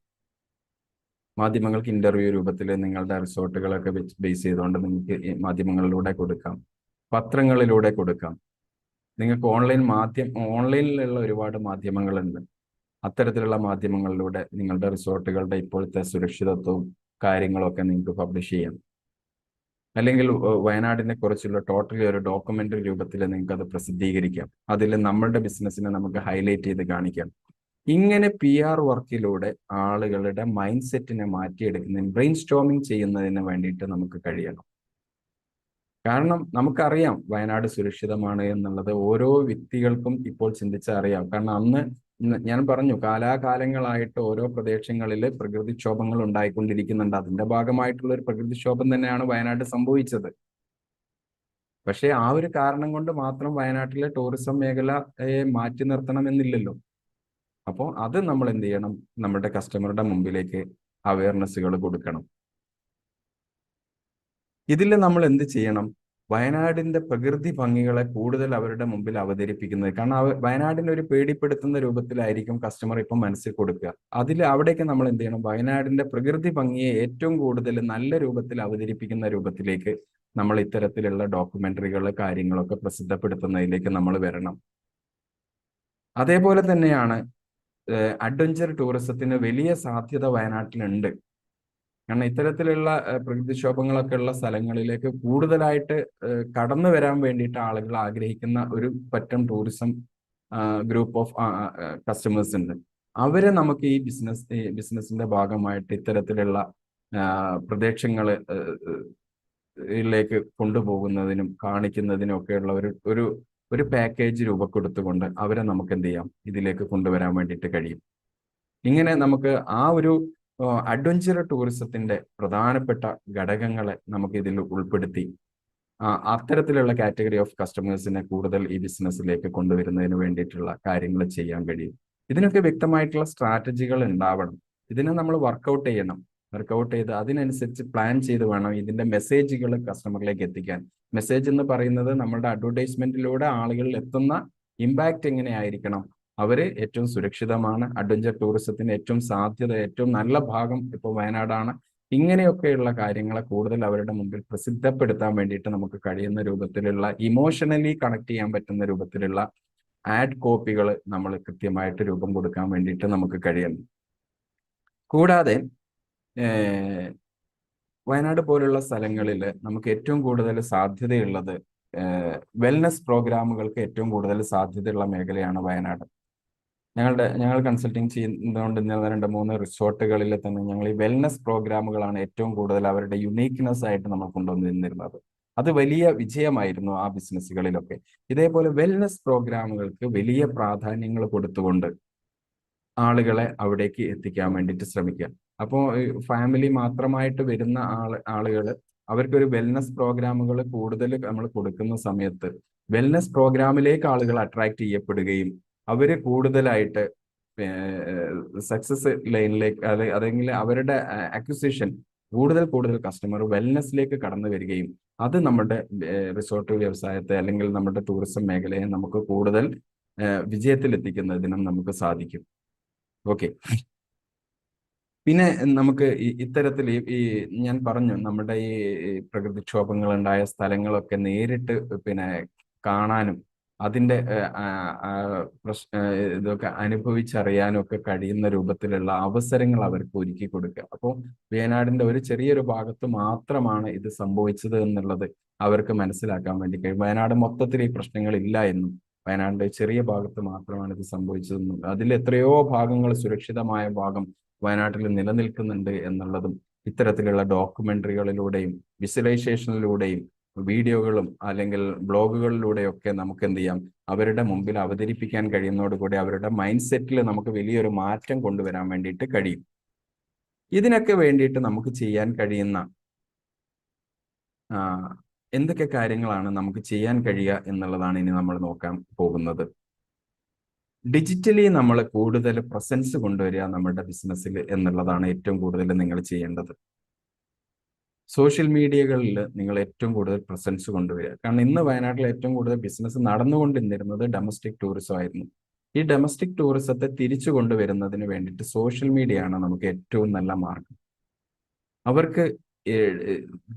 മാധ്യമങ്ങൾക്ക് ഇന്റർവ്യൂ രൂപത്തിൽ നിങ്ങളുടെ റിസോർട്ടുകളൊക്കെ ബേസ് ചെയ്തുകൊണ്ട് നിങ്ങൾക്ക് മാധ്യമങ്ങളിലൂടെ കൊടുക്കാം, പത്രങ്ങളിലൂടെ കൊടുക്കാം. നിങ്ങൾക്ക് ഓൺലൈനിലുള്ള ഒരുപാട് മാധ്യമങ്ങളുണ്ട്. അത്തരത്തിലുള്ള മാധ്യമങ്ങളിലൂടെ നിങ്ങളുടെ റിസോർട്ടുകളുടെ ഇപ്പോഴത്തെ സുരക്ഷിതത്വവും കാര്യങ്ങളൊക്കെ നിങ്ങൾക്ക് പബ്ലിഷ് ചെയ്യാം. അല്ലെങ്കിൽ വയനാടിനെ കുറിച്ചുള്ള ടോട്ടലി ഒരു ഡോക്യുമെന്ററി രൂപത്തിൽ നിങ്ങൾക്ക് അത് പ്രസിദ്ധീകരിക്കാം. അതിൽ നമ്മളുടെ ബിസിനസ്സിനെ നമുക്ക് ഹൈലൈറ്റ് ചെയ്ത് കാണിക്കാം. ഇങ്ങനെ PR വർക്കിലൂടെ ആളുകളുടെ മൈൻഡ് സെറ്റിനെ മാറ്റിയെടുക്കുന്നതിന്, ബ്രെയിൻ സ്റ്റോമിങ് ചെയ്യുന്നതിന് വേണ്ടിയിട്ട് നമുക്ക് കഴിയണം. കാരണം നമുക്കറിയാം വയനാട് സുരക്ഷിതമാണ് എന്നുള്ളത് ഓരോ വ്യക്തികൾക്കും ഇപ്പോൾ ചിന്തിച്ചറിയാം. കാരണം അന്ന് ഞാൻ പറഞ്ഞു, കാലാകാലങ്ങളായിട്ട് ഓരോ പ്രദേശങ്ങളിൽ പ്രകൃതിക്ഷോഭങ്ങൾ ഉണ്ടായിക്കൊണ്ടിരിക്കുന്നുണ്ട്. അതിന്റെ ഭാഗമായിട്ടുള്ള ഒരു പ്രകൃതിക്ഷോഭം തന്നെയാണ് വയനാട് സംഭവിച്ചത്. പക്ഷേ ആ ഒരു കാരണം കൊണ്ട് മാത്രം വയനാട്ടിലെ ടൂറിസം മേഖലയെ മാറ്റി നിർത്തണമെന്നില്ലല്ലോ. അപ്പോൾ അത് നമ്മൾ എന്ത് ചെയ്യണം? നമ്മുടെ കസ്റ്റമറുടെ മുമ്പിലേക്ക് അവയർനെസ്സുകൾ കൊടുക്കണം. ഇതിൽ നമ്മൾ എന്ത് ചെയ്യണം? വയനാടിന്റെ പ്രകൃതി ഭംഗികളെ കൂടുതൽ അവരുടെ മുമ്പിൽ അവതരിപ്പിക്കുന്നത്. കാരണം വയനാടിനെ ഒരു പേടിപ്പെടുത്തുന്ന രൂപത്തിലായിരിക്കും കസ്റ്റമർ ഇപ്പം മനസ്സിൽ കൊടുക്കുക. അവിടേക്ക് നമ്മൾ എന്ത് ചെയ്യണം? വയനാടിന്റെ പ്രകൃതി ഭംഗിയെ ഏറ്റവും കൂടുതൽ നല്ല രൂപത്തിൽ അവതരിപ്പിക്കുന്ന രൂപത്തിലേക്ക് നമ്മൾ ഇത്തരത്തിലുള്ള ഡോക്യുമെന്ററികൾ കാര്യങ്ങളൊക്കെ പ്രസിദ്ധപ്പെടുത്തുന്നതിലേക്ക് നമ്മൾ വരണം. അതേപോലെ തന്നെയാണ് അഡ്വഞ്ചർ ടൂറിസത്തിന് വലിയ സാധ്യത വയനാട്ടിലുണ്ട്. കാരണം ഇത്തരത്തിലുള്ള പ്രകൃതിക്ഷോഭങ്ങളൊക്കെ ഉള്ള സ്ഥലങ്ങളിലേക്ക് കൂടുതലായിട്ട് കടന്നു വരാൻ വേണ്ടിയിട്ട് ആളുകൾ ആഗ്രഹിക്കുന്ന ഒരു പറ്റം ടൂറിസം ഗ്രൂപ്പ് ഓഫ് കസ്റ്റമേഴ്സ് ഉണ്ട്. അവരെ നമുക്ക് ഈ ബിസിനസിന്റെ ഭാഗമായിട്ട് ഇത്തരത്തിലുള്ള പ്രദേശങ്ങളിലേക്ക് കൊണ്ടുപോകുന്നതിനും കാണിക്കുന്നതിനും ഒക്കെയുള്ള ഒരു പാക്കേജ് രൂപപ്പെടുത്തുകൊണ്ട് അവരെ നമുക്ക് എന്ത് ചെയ്യാം? ഇതിലേക്ക് കൊണ്ടുവരാൻ വേണ്ടിയിട്ട് കഴിയും. ഇങ്ങനെ നമുക്ക് ആ ഒരു അഡ്വഞ്ചർ ടൂറിസത്തിന്റെ പ്രധാനപ്പെട്ട ഘടകങ്ങളെ നമുക്ക് ഇതിൽ ഉൾപ്പെടുത്തി അത്തരത്തിലുള്ള കാറ്റഗറി ഓഫ് കസ്റ്റമേഴ്സിനെ കൂടുതൽ ഈ ബിസിനസ്സിലേക്ക് കൊണ്ടുവരുന്നതിന് വേണ്ടിയിട്ടുള്ള കാര്യങ്ങൾ ചെയ്യാൻ കഴിയും. ഇതിനൊക്കെ വ്യക്തമായിട്ടുള്ള സ്ട്രാറ്റജികൾ ഉണ്ടാവണം. ഇതിനെ നമ്മൾ വർക്കൗട്ട് ചെയ്യണം. വർക്കൗട്ട് ചെയ്ത് അതിനനുസരിച്ച് പ്ലാൻ ചെയ്ത് വേണം ഇതിന്റെ മെസ്സേജുകൾ കസ്റ്റമറിലേക്ക് എത്തിക്കാൻ. മെസ്സേജ് എന്ന് പറയുന്നത് നമ്മളുടെ അഡ്വർടൈസ്മെന്റിലൂടെ ആളുകളിൽ എത്തുന്ന ഇമ്പാക്റ്റ് എങ്ങനെയായിരിക്കണം? അവര് ഏറ്റവും സുരക്ഷിതമാണ്, അഡ്വഞ്ചർ ടൂറിസത്തിന് ഏറ്റവും സാധ്യത, ഏറ്റവും നല്ല ഭാഗം ഇപ്പോൾ വയനാടാണ്. ഇങ്ങനെയൊക്കെയുള്ള കാര്യങ്ങളെ കൂടുതൽ അവരുടെ മുമ്പിൽ പ്രസിദ്ധപ്പെടുത്താൻ വേണ്ടിയിട്ട് നമുക്ക് കഴിയുന്ന രൂപത്തിലുള്ള, ഇമോഷണലി കണക്ട് ചെയ്യാൻ പറ്റുന്ന രൂപത്തിലുള്ള ആഡ് കോപ്പികൾ നമ്മൾ കൃത്യമായിട്ട് രൂപം കൊടുക്കാൻ വേണ്ടിയിട്ട് നമുക്ക് കഴിയണം. കൂടാതെ വയനാട് പോലുള്ള സ്ഥലങ്ങളിൽ നമുക്ക് ഏറ്റവും കൂടുതൽ സാധ്യതയുള്ളത് വെൽനസ് പ്രോഗ്രാമുകൾക്ക് ഏറ്റവും കൂടുതൽ സാധ്യതയുള്ള മേഖലയാണ് വയനാട്. ഞങ്ങൾ കൺസൾട്ടിങ് ചെയ്യുന്നതുകൊണ്ട് 2-3 റിസോർട്ടുകളിൽ തന്നെ ഞങ്ങൾ ഈ വെൽനസ് പ്രോഗ്രാമുകളാണ് ഏറ്റവും കൂടുതൽ അവരുടെ യുണീക്നെസ് ആയിട്ട് നമ്മൾ കൊണ്ടുവന്നിരുന്നത്. അത് വലിയ വിജയമായിരുന്നു ആ ബിസിനസ്സുകളിലൊക്കെ. ഇതേപോലെ വെൽനസ് പ്രോഗ്രാമുകൾക്ക് വലിയ പ്രാധാന്യങ്ങൾ കൊടുത്തുകൊണ്ട് ആളുകളെ അവിടേക്ക് എത്തിക്കാൻ വേണ്ടിയിട്ട് ശ്രമിക്കുക. അപ്പോൾ ഫാമിലി മാത്രമായിട്ട് വരുന്ന ആളുകൾ അവർക്കൊരു വെൽനസ് പ്രോഗ്രാമുകൾ കൂടുതൽ നമ്മൾ കൊടുക്കുന്ന സമയത്ത് വെൽനസ് പ്രോഗ്രാമിലേക്ക് ആളുകൾ അട്രാക്ട് ചെയ്യപ്പെടുകയും അവര് കൂടുതലായിട്ട് സക്സസ് ലൈനിലേക്ക് അതെങ്കിൽ അവരുടെ അക്വിസിഷൻ കൂടുതൽ കസ്റ്റമർ വെൽനെസ്സിലേക്ക് കടന്നു വരികയും അത് നമ്മുടെ റിസോർട്ട് വ്യവസായത്തെ അല്ലെങ്കിൽ നമ്മുടെ ടൂറിസം മേഖലയെ നമുക്ക് കൂടുതൽ വിജയത്തിലെത്തിക്കുന്നതിനും നമുക്ക് സാധിക്കും. ഓക്കെ, പിന്നെ നമുക്ക് ഇത്തരത്തിൽ ഈ ഞാൻ പറഞ്ഞു നമ്മുടെ ഈ പ്രകൃതിക്ഷോഭങ്ങൾ ഉണ്ടായ സ്ഥലങ്ങളൊക്കെ നേരിട്ട് പിന്നെ കാണാനും അതിൻ്റെ ഇതൊക്കെ അനുഭവിച്ചറിയാനും ഒക്കെ കഴിയുന്ന രൂപത്തിലുള്ള അവസരങ്ങൾ അവർക്ക് ഒരുക്കി കൊടുക്കുക. അപ്പോൾ വയനാടിന്റെ ഒരു ചെറിയൊരു ഭാഗത്ത് മാത്രമാണ് ഇത് സംഭവിച്ചത് എന്നുള്ളത് അവർക്ക് മനസ്സിലാക്കാൻ വേണ്ടി കഴിയും. വയനാട് മൊത്തത്തിൽ ഈ പ്രശ്നങ്ങൾ ഇല്ല എന്നും വയനാടിന്റെ ചെറിയ ഭാഗത്ത് മാത്രമാണ് ഇത് സംഭവിച്ചതെന്നും അതിൽ എത്രയോ ഭാഗങ്ങൾ സുരക്ഷിതമായ ഭാഗം വയനാട്ടിൽ നിലനിൽക്കുന്നുണ്ട് എന്നുള്ളതും ഇത്തരത്തിലുള്ള ഡോക്യുമെന്ററികളിലൂടെയും വിഷ്വലൈസേഷനിലൂടെയും വീഡിയോകളും അല്ലെങ്കിൽ ബ്ലോഗുകളിലൂടെയൊക്കെ നമുക്ക് എന്ത് ചെയ്യാം? അവരുടെ മുമ്പിൽ അവതരിപ്പിക്കാൻ കഴിയുന്നതോടുകൂടി അവരുടെ മൈൻഡ് സെറ്റിൽ നമുക്ക് വലിയൊരു മാറ്റം കൊണ്ടുവരാൻ വേണ്ടിയിട്ട് കഴിയും. ഇതിനൊക്കെ വേണ്ടിയിട്ട് നമുക്ക് ചെയ്യാൻ കഴിയുന്ന എന്തൊക്കെ കാര്യങ്ങളാണ് നമുക്ക് ചെയ്യാൻ കഴിയുക എന്നുള്ളതാണ് ഇനി നമ്മൾ നോക്കാൻ പോകുന്നത്. ഡിജിറ്റലി നമ്മൾ കൂടുതൽ പ്രസൻസ് കൊണ്ടുവരിക നമ്മുടെ ബിസിനസ്സിൽ എന്നുള്ളതാണ് ഏറ്റവും കൂടുതൽ നിങ്ങൾ ചെയ്യേണ്ടത്. സോഷ്യൽ മീഡിയകളിൽ നിങ്ങൾ ഏറ്റവും കൂടുതൽ പ്രസൻസ് കൊണ്ടുവരിക. കാരണം ഇന്ന് വയനാട്ടിൽ ഏറ്റവും കൂടുതൽ ബിസിനസ് നടന്നുകൊണ്ടിരുന്നത് ഡൊമസ്റ്റിക് ടൂറിസം ആയിരുന്നു. ഈ ഡൊമസ്റ്റിക് ടൂറിസത്തെ തിരിച്ചു കൊണ്ടുവരുന്നതിന് വേണ്ടിയിട്ട് സോഷ്യൽ മീഡിയ ആണ് നമുക്ക് ഏറ്റവും നല്ല മാർഗം. അവർക്ക്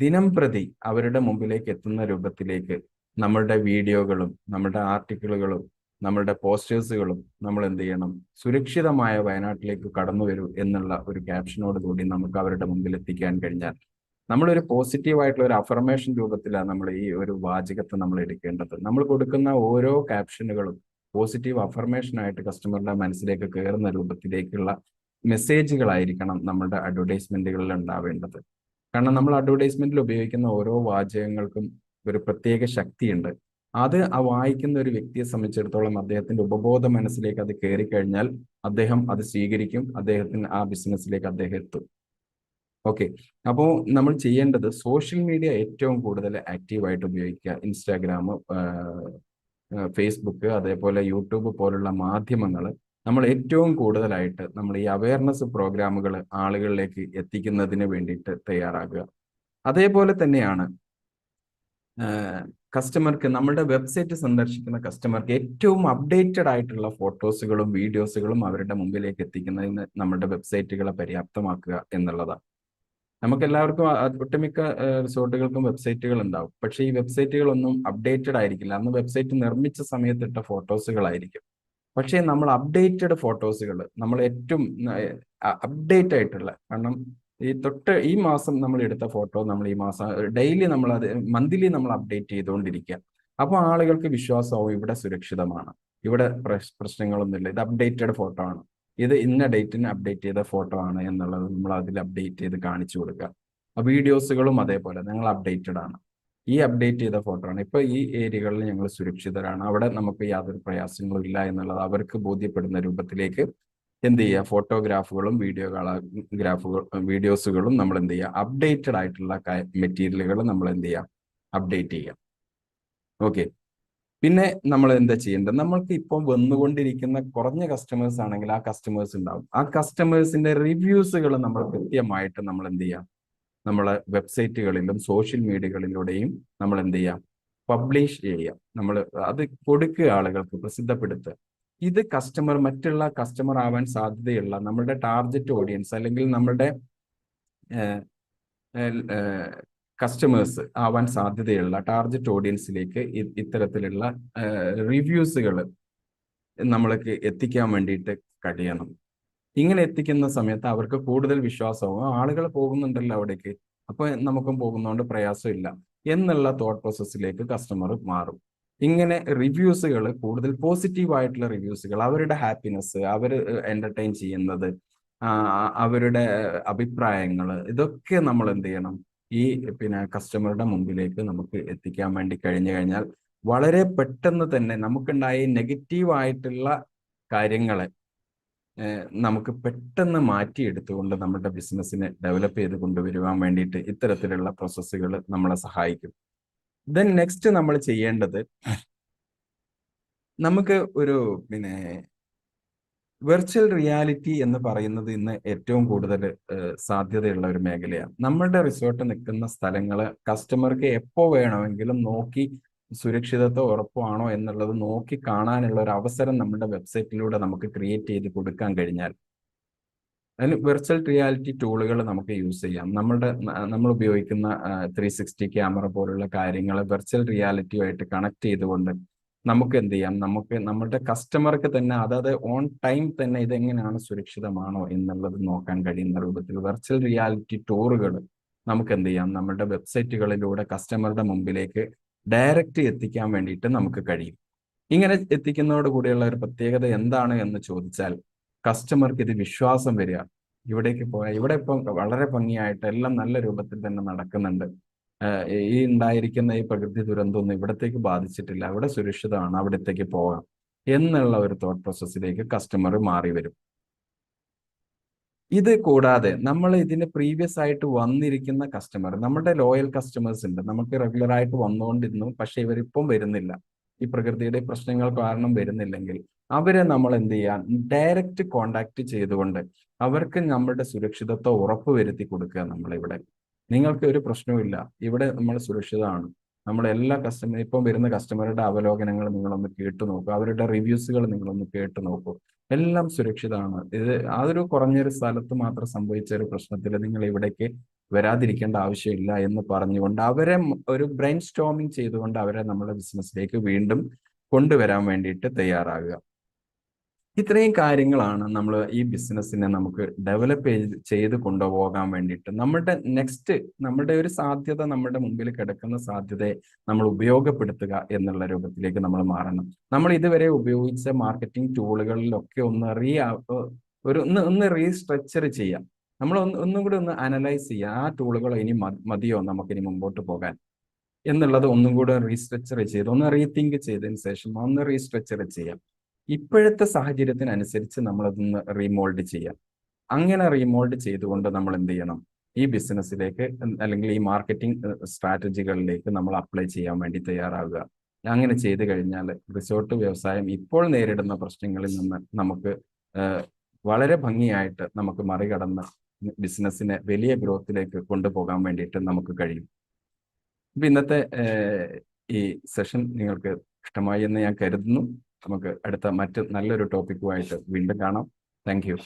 ദിനം പ്രതി അവരുടെ മുമ്പിലേക്ക് എത്തുന്ന രൂപത്തിലേക്ക് നമ്മളുടെ വീഡിയോകളും നമ്മളുടെ ആർട്ടിക്കിളുകളും നമ്മളുടെ പോസ്റ്റേഴ്സുകളും നമ്മൾ എന്ത് ചെയ്യണം, സുരക്ഷിതമായ വയനാട്ടിലേക്ക് കടന്നു വരൂ എന്നുള്ള ഒരു ക്യാപ്ഷനോട് കൂടി നമുക്ക് അവരുടെ മുമ്പിൽ എത്തിക്കാൻ കഴിഞ്ഞാൽ, നമ്മളൊരു പോസിറ്റീവ് ആയിട്ടുള്ള ഒരു അഫർമേഷൻ രൂപത്തിലാണ് നമ്മൾ ഈ ഒരു വാചകത്തെ നമ്മൾ എടുക്കേണ്ടത്. നമ്മൾ കൊടുക്കുന്ന ഓരോ ക്യാപ്ഷനുകളും പോസിറ്റീവ് അഫർമേഷൻ ആയിട്ട് കസ്റ്റമറുടെ മനസ്സിലേക്ക് കയറുന്ന രൂപത്തിലേക്കുള്ള മെസ്സേജുകളായിരിക്കണം നമ്മളുടെ അഡ്വർടൈസ്മെന്റുകളിൽ ഉണ്ടാവേണ്ടത്. കാരണം നമ്മൾ അഡ്വർടൈസ്മെന്റിൽ ഉപയോഗിക്കുന്ന ഓരോ വാചകങ്ങൾക്കും ഒരു പ്രത്യേക ശക്തിയുണ്ട്. അത് ആ വായിക്കുന്ന ഒരു വ്യക്തിയെ സംബന്ധിച്ചിടത്തോളം അദ്ദേഹത്തിന്റെ ഉപബോധ മനസ്സിലേക്ക് അത് കയറി കഴിഞ്ഞാൽ അദ്ദേഹം അത് സ്വീകരിക്കും, അദ്ദേഹത്തിന് ആ ബിസിനസ്സിലേക്ക് അദ്ദേഹം എത്തും. ഓക്കെ, അപ്പോൾ നമ്മൾ ചെയ്യേണ്ടത് സോഷ്യൽ മീഡിയ ഏറ്റവും കൂടുതൽ ആക്റ്റീവായിട്ട് ഉപയോഗിക്കുക. ഇൻസ്റ്റാഗ്രാം, ഫേസ്ബുക്ക്, അതേപോലെ യൂട്യൂബ് പോലുള്ള മാധ്യമങ്ങൾ നമ്മൾ ഏറ്റവും കൂടുതലായിട്ട് നമ്മൾ ഈ അവയർനെസ് പ്രോഗ്രാമുകൾ ആളുകളിലേക്ക് എത്തിക്കുന്നതിന് വേണ്ടിയിട്ട് തയ്യാറാകുക. അതേപോലെ തന്നെയാണ് കസ്റ്റമർക്ക്, നമ്മുടെ വെബ്സൈറ്റ് സന്ദർശിക്കുന്ന കസ്റ്റമർക്ക് ഏറ്റവും അപ്ഡേറ്റഡ് ആയിട്ടുള്ള ഫോട്ടോസുകളും വീഡിയോസുകളും അവരുടെ മുമ്പിലേക്ക് എത്തിക്കുന്നതിന് നമ്മുടെ വെബ്സൈറ്റുകളെ പര്യാപ്തമാക്കുക എന്നുള്ളതാണ്. നമുക്കെല്ലാവർക്കും ഒട്ടുമിക്ക റിസോർട്ടുകൾക്കും വെബ്സൈറ്റുകൾ ഉണ്ടാവും. പക്ഷേ ഈ വെബ്സൈറ്റുകളൊന്നും അപ്ഡേറ്റഡ് ആയിരിക്കില്ല. അന്ന് വെബ്സൈറ്റ് നിർമ്മിച്ച സമയത്തിട്ട ഫോട്ടോസുകളായിരിക്കും. പക്ഷേ നമ്മൾ അപ്ഡേറ്റഡ് ഫോട്ടോസുകൾ, നമ്മൾ ഏറ്റവും അപ്ഡേറ്റ് ആയിട്ടുള്ള, കാരണം ഈ മാസം നമ്മൾ എടുത്ത ഫോട്ടോ നമ്മൾ ഈ മാസം ഡെയിലി നമ്മൾ അത് മന്ത്ലി നമ്മൾ അപ്ഡേറ്റ് ചെയ്തുകൊണ്ടിരിക്കുക. അപ്പോൾ ആളുകൾക്ക് വിശ്വാസമാവും ഇവിടെ സുരക്ഷിതമാണ്, ഇവിടെ പ്രശ്നങ്ങളൊന്നുമില്ല, ഇത് അപ്ഡേറ്റഡ് ഫോട്ടോ ആണ്, ഇത് ഇന്ന ഡേറ്റിന് അപ്ഡേറ്റ് ചെയ്ത ഫോട്ടോ ആണ് എന്നുള്ളത് നമ്മൾ അതിൽ അപ്ഡേറ്റ് ചെയ്ത് കാണിച്ചു കൊടുക്കുക. വീഡിയോസുകളും അതേപോലെ ഞങ്ങൾ അപ്ഡേറ്റഡ് ആണ്, ഈ അപ്ഡേറ്റ് ചെയ്ത ഫോട്ടോ ആണ്, ഇപ്പൊ ഈ ഏരിയകളിൽ ഞങ്ങൾ സുരക്ഷിതരാണ്, അവിടെ നമുക്ക് യാതൊരു പ്രയാസങ്ങളും ഇല്ല എന്നുള്ളത് അവർക്ക് ബോധ്യപ്പെടുന്ന രൂപത്തിലേക്ക് എന്ത് ചെയ്യുക, ഫോട്ടോഗ്രാഫുകളും വീഡിയോസുകളും നമ്മൾ എന്ത് ചെയ്യുക, അപ്ഡേറ്റഡ് ആയിട്ടുള്ള മെറ്റീരിയലുകൾ നമ്മൾ എന്ത് ചെയ്യുക, അപ്ഡേറ്റ് ചെയ്യുക. ഓക്കെ, പിന്നെ നമ്മൾ എന്താ ചെയ്യേണ്ടത്, നമ്മൾക്ക് ഇപ്പം വന്നുകൊണ്ടിരിക്കുന്ന കുറഞ്ഞ കസ്റ്റമേഴ്സ് ആണെങ്കിൽ ആ കസ്റ്റമേഴ്സ് ഉണ്ടാവും. ആ കസ്റ്റമേഴ്സിന്റെ റിവ്യൂസുകൾ നമ്മൾ കൃത്യമായിട്ട് നമ്മൾ എന്ത് ചെയ്യാം, നമ്മളെ വെബ്സൈറ്റുകളിലും സോഷ്യൽ മീഡിയകളിലൂടെയും നമ്മൾ എന്ത് ചെയ്യാം, പബ്ലിഷ് ചെയ്യാം. നമ്മൾ അത് കൊടുക്കുക, ആളുകൾക്ക് പ്രസിദ്ധപ്പെടുത്തുക. ഇത് മറ്റുള്ള കസ്റ്റമർ ആവാൻ സാധ്യതയുള്ള നമ്മളുടെ ടാർഗറ്റ് ഓഡിയൻസ് അല്ലെങ്കിൽ നമ്മളുടെ കസ്റ്റമേഴ്സ് ആവാൻ സാധ്യതയുള്ള ടാർഗറ്റ് ഓഡിയൻസിലേക്ക് ഇത്തരത്തിലുള്ള റിവ്യൂസുകൾ നമ്മൾക്ക് എത്തിക്കാൻ വേണ്ടിയിട്ട് കഴിയണം. ഇങ്ങനെ എത്തിക്കുന്ന സമയത്ത് അവർക്ക് കൂടുതൽ വിശ്വാസവും, ആളുകൾ പോകുന്നുണ്ടല്ലോ അവിടേക്ക്, അപ്പൊ നമുക്കും പോകുന്നതുകൊണ്ട് പ്രയാസമില്ല എന്നുള്ള തോട്ട് പ്രോസസ്സിലേക്ക് കസ്റ്റമർ മാറും. ഇങ്ങനെ റിവ്യൂസുകൾ, കൂടുതൽ പോസിറ്റീവ് ആയിട്ടുള്ള റിവ്യൂസുകൾ, അവരുടെ ഹാപ്പിനെസ്, അവർ എന്റർടൈൻ ചെയ്യുന്നത്, അവരുടെ അഭിപ്രായങ്ങൾ, ഇതൊക്കെ നമ്മൾ എന്ത് ചെയ്യണം, ഈ കസ്റ്റമറുടെ മുമ്പിലേക്ക് നമുക്ക് എത്തിക്കാൻ വേണ്ടി കഴിഞ്ഞു കഴിഞ്ഞാൽ വളരെ പെട്ടെന്ന് തന്നെ നമുക്കുണ്ടായ നെഗറ്റീവ് ആയിട്ടുള്ള കാര്യങ്ങളെ നമുക്ക് പെട്ടെന്ന് മാറ്റിയെടുത്തുകൊണ്ട് നമ്മുടെ ബിസിനസ്സിനെ ഡെവലപ്പ് ചെയ്ത് കൊണ്ടുവരുവാൻ വേണ്ടിയിട്ട് ഇത്തരത്തിലുള്ള പ്രോസസ്സുകൾ നമ്മളെ സഹായിക്കും. ദെൻ നെക്സ്റ്റ് നമ്മൾ ചെയ്യേണ്ടത്, നമുക്ക് ഒരു വെർച്വൽ റിയാലിറ്റി എന്ന് പറയുന്നത് ഇന്ന് ഏറ്റവും കൂടുതൽ സാധ്യതയുള്ള ഒരു മേഖലയാണ്. നമ്മളുടെ റിസോർട്ട് നിൽക്കുന്ന സ്ഥലങ്ങൾ കസ്റ്റമർക്ക് എപ്പോൾ വേണമെങ്കിലും നോക്കി സുരക്ഷിതത്വം ഉറപ്പാണോ എന്നുള്ളത് നോക്കി കാണാനുള്ള ഒരു അവസരം നമ്മുടെ വെബ്സൈറ്റിലൂടെ നമുക്ക് ക്രിയേറ്റ് ചെയ്ത് കൊടുക്കാൻ കഴിഞ്ഞാൽ, അതിന് വെർച്വൽ റിയാലിറ്റി ടൂളുകൾ നമുക്ക് യൂസ് ചെയ്യാം. നമ്മൾ ഉപയോഗിക്കുന്ന 360 ക്യാമറ പോലുള്ള കാര്യങ്ങൾ വെർച്വൽ റിയാലിറ്റിയുമായിട്ട് കണക്ട് ചെയ്തുകൊണ്ട് നമുക്ക് എന്ത് ചെയ്യാം, നമ്മുടെ കസ്റ്റമർക്ക് തന്നെ അതായത് ഓൺ ടൈം തന്നെ ഇതെങ്ങനെയാണ് സുരക്ഷിതമാണോ എന്നുള്ളത് നോക്കാൻ കഴിയുന്ന രൂപത്തിൽ വെർച്വൽ റിയാലിറ്റി ടൂറുകൾ നമുക്ക് എന്ത് ചെയ്യാം, നമ്മുടെ വെബ്സൈറ്റുകളിലൂടെ കസ്റ്റമറുടെ മുമ്പിലേക്ക് ഡയറക്റ്റ് എത്തിക്കാൻ വേണ്ടിയിട്ട് നമുക്ക് കഴിയും. ഇങ്ങനെ എത്തിക്കുന്നതോട് കൂടിയുള്ള ഒരു പ്രത്യേകത എന്താണ് എന്ന് ചോദിച്ചാൽ, കസ്റ്റമർക്ക് ഇത് വിശ്വാസം വരിക. ഇവിടേക്ക് പോയാൽ ഇവിടെ ഇപ്പം വളരെ ഭംഗിയായിട്ട് എല്ലാം നല്ല രൂപത്തിൽ തന്നെ നടക്കുന്നുണ്ട്, ഈ ഉണ്ടായിരിക്കുന്ന ഈ പ്രകൃതി ദുരന്തമൊന്നും ഇവിടത്തേക്ക് ബാധിച്ചിട്ടില്ല, ഇവിടെ സുരക്ഷിതമാണ്, അവിടത്തേക്ക് പോകാം എന്നുള്ള ഒരു തോട്ട് പ്രോസസ്സിലേക്ക് കസ്റ്റമർ മാറി വരും. ഇത് കൂടാതെ നമ്മൾ ഇതിന് പ്രീവിയസ് ആയിട്ട് വന്നിരിക്കുന്ന കസ്റ്റമർ, നമ്മുടെ ലോയൽ കസ്റ്റമേഴ്സ് ഉണ്ട്, നമുക്ക് റെഗുലർ ആയിട്ട് വന്നുകൊണ്ടിരുന്നു, പക്ഷെ ഇവരിപ്പം വരുന്നില്ല, ഈ പ്രകൃതിയുടെ പ്രശ്നങ്ങൾ കാരണം വരുന്നില്ലെങ്കിൽ അവരെ നമ്മൾ എന്ത് ചെയ്യാൻ, ഡയറക്റ്റ് കോണ്ടാക്ട് ചെയ്തുകൊണ്ട് അവർക്ക് നമ്മുടെ സുരക്ഷിതത്വം ഉറപ്പുവരുത്തി കൊടുക്കുക നമ്മളിവിടെ. നിങ്ങൾക്ക് ഒരു പ്രശ്നവുമില്ല. ഇവിടെ നമ്മൾ സുരക്ഷിതമാണ്. നമ്മുടെ എല്ലാ ഇപ്പം വരുന്ന കസ്റ്റമറുടെ അവലോകനങ്ങൾ നിങ്ങളൊന്ന് കേട്ടു നോക്കൂ, അവരുടെ റിവ്യൂസുകൾ നിങ്ങളൊന്ന് കേട്ടു നോക്കൂ. എല്ലാം സുരക്ഷിതമാണ്. ഇത് അതൊരു കുറഞ്ഞൊരു സ്ഥലത്ത് മാത്രം സംഭവിച്ച ഒരു പ്രശ്നത്തിൽ നിങ്ങൾ ഇവിടേക്ക് വരാതിരിക്കേണ്ട ആവശ്യമില്ല എന്ന് പറഞ്ഞുകൊണ്ട് അവരെ ഒരു ബ്രെയിൻ സ്റ്റോമിങ് ചെയ്തുകൊണ്ട് അവരെ നമ്മുടെ ബിസിനസ്സിലേക്ക് വീണ്ടും കൊണ്ടുവരാൻ വേണ്ടിയിട്ട് തയ്യാറാകുക. ഇത്രയും കാര്യങ്ങളാണ് നമ്മൾ ഈ ബിസിനസ്സിനെ നമുക്ക് ഡെവലപ്പ് ചെയ്ത് കൊണ്ടുപോകാൻ വേണ്ടിയിട്ട് നമ്മുടെ ഒരു സാധ്യത, നമ്മുടെ മുമ്പിൽ കിടക്കുന്ന സാധ്യതയെ നമ്മൾ ഉപയോഗപ്പെടുത്തുക എന്നുള്ള രൂപത്തിലേക്ക് നമ്മൾ മാറണം. നമ്മൾ ഇതുവരെ ഉപയോഗിച്ച മാർക്കറ്റിംഗ് ടൂളുകളിലൊക്കെ ഒന്ന് റീസ്ട്രക്ചർ ചെയ്യാം. നമ്മൾ ഒന്നും കൂടി ഒന്ന് അനലൈസ് ചെയ്യാം. ആ ടൂളുകൾ ഇനി മതിയോ നമുക്കിനി മുമ്പോട്ട് പോകാൻ എന്നുള്ളത് ഒന്നും കൂടെ റീസ്ട്രക്ചർ ചെയ്ത് ഒന്ന് റീതിങ്ക് ചെയ്തതിന് ശേഷം ഒന്ന് റീസ്ട്രക്ചർ ചെയ്യാം. ഇപ്പോഴത്തെ സാഹചര്യത്തിനനുസരിച്ച് നമ്മളതൊന്ന് റീമോൾഡ് ചെയ്യാം. അങ്ങനെ റീമോൾഡ് ചെയ്തുകൊണ്ട് നമ്മൾ എന്ത് ചെയ്യണം? ഈ ബിസിനസ്സിലേക്ക് അല്ലെങ്കിൽ ഈ മാർക്കറ്റിംഗ് സ്ട്രാറ്റജികളിലേക്ക് നമ്മൾ അപ്ലൈ ചെയ്യാൻ വേണ്ടി തയ്യാറാവുക. അങ്ങനെ ചെയ്തു കഴിഞ്ഞാൽ റിസോർട്ട് വ്യവസായം ഇപ്പോൾ നേരിടുന്ന പ്രശ്നങ്ങളിൽ നിന്ന് നമുക്ക് വളരെ ഭംഗിയായിട്ട് നമുക്ക് മറികടന്ന് ബിസിനസ്സിനെ വലിയ ഗ്രോത്തിലേക്ക് കൊണ്ടുപോകാൻ വേണ്ടിയിട്ട് നമുക്ക് കഴിയും. അപ്പൊ ഇന്നത്തെ ഈ സെഷൻ നിങ്ങൾക്ക് ഇഷ്ടമായി എന്ന് ഞാൻ കരുതുന്നു. നമുക്ക് അടുത്ത മറ്റ് നല്ലൊരു ടോപ്പിക്കുമായിട്ട് വീണ്ടും കാണാം. Thank you.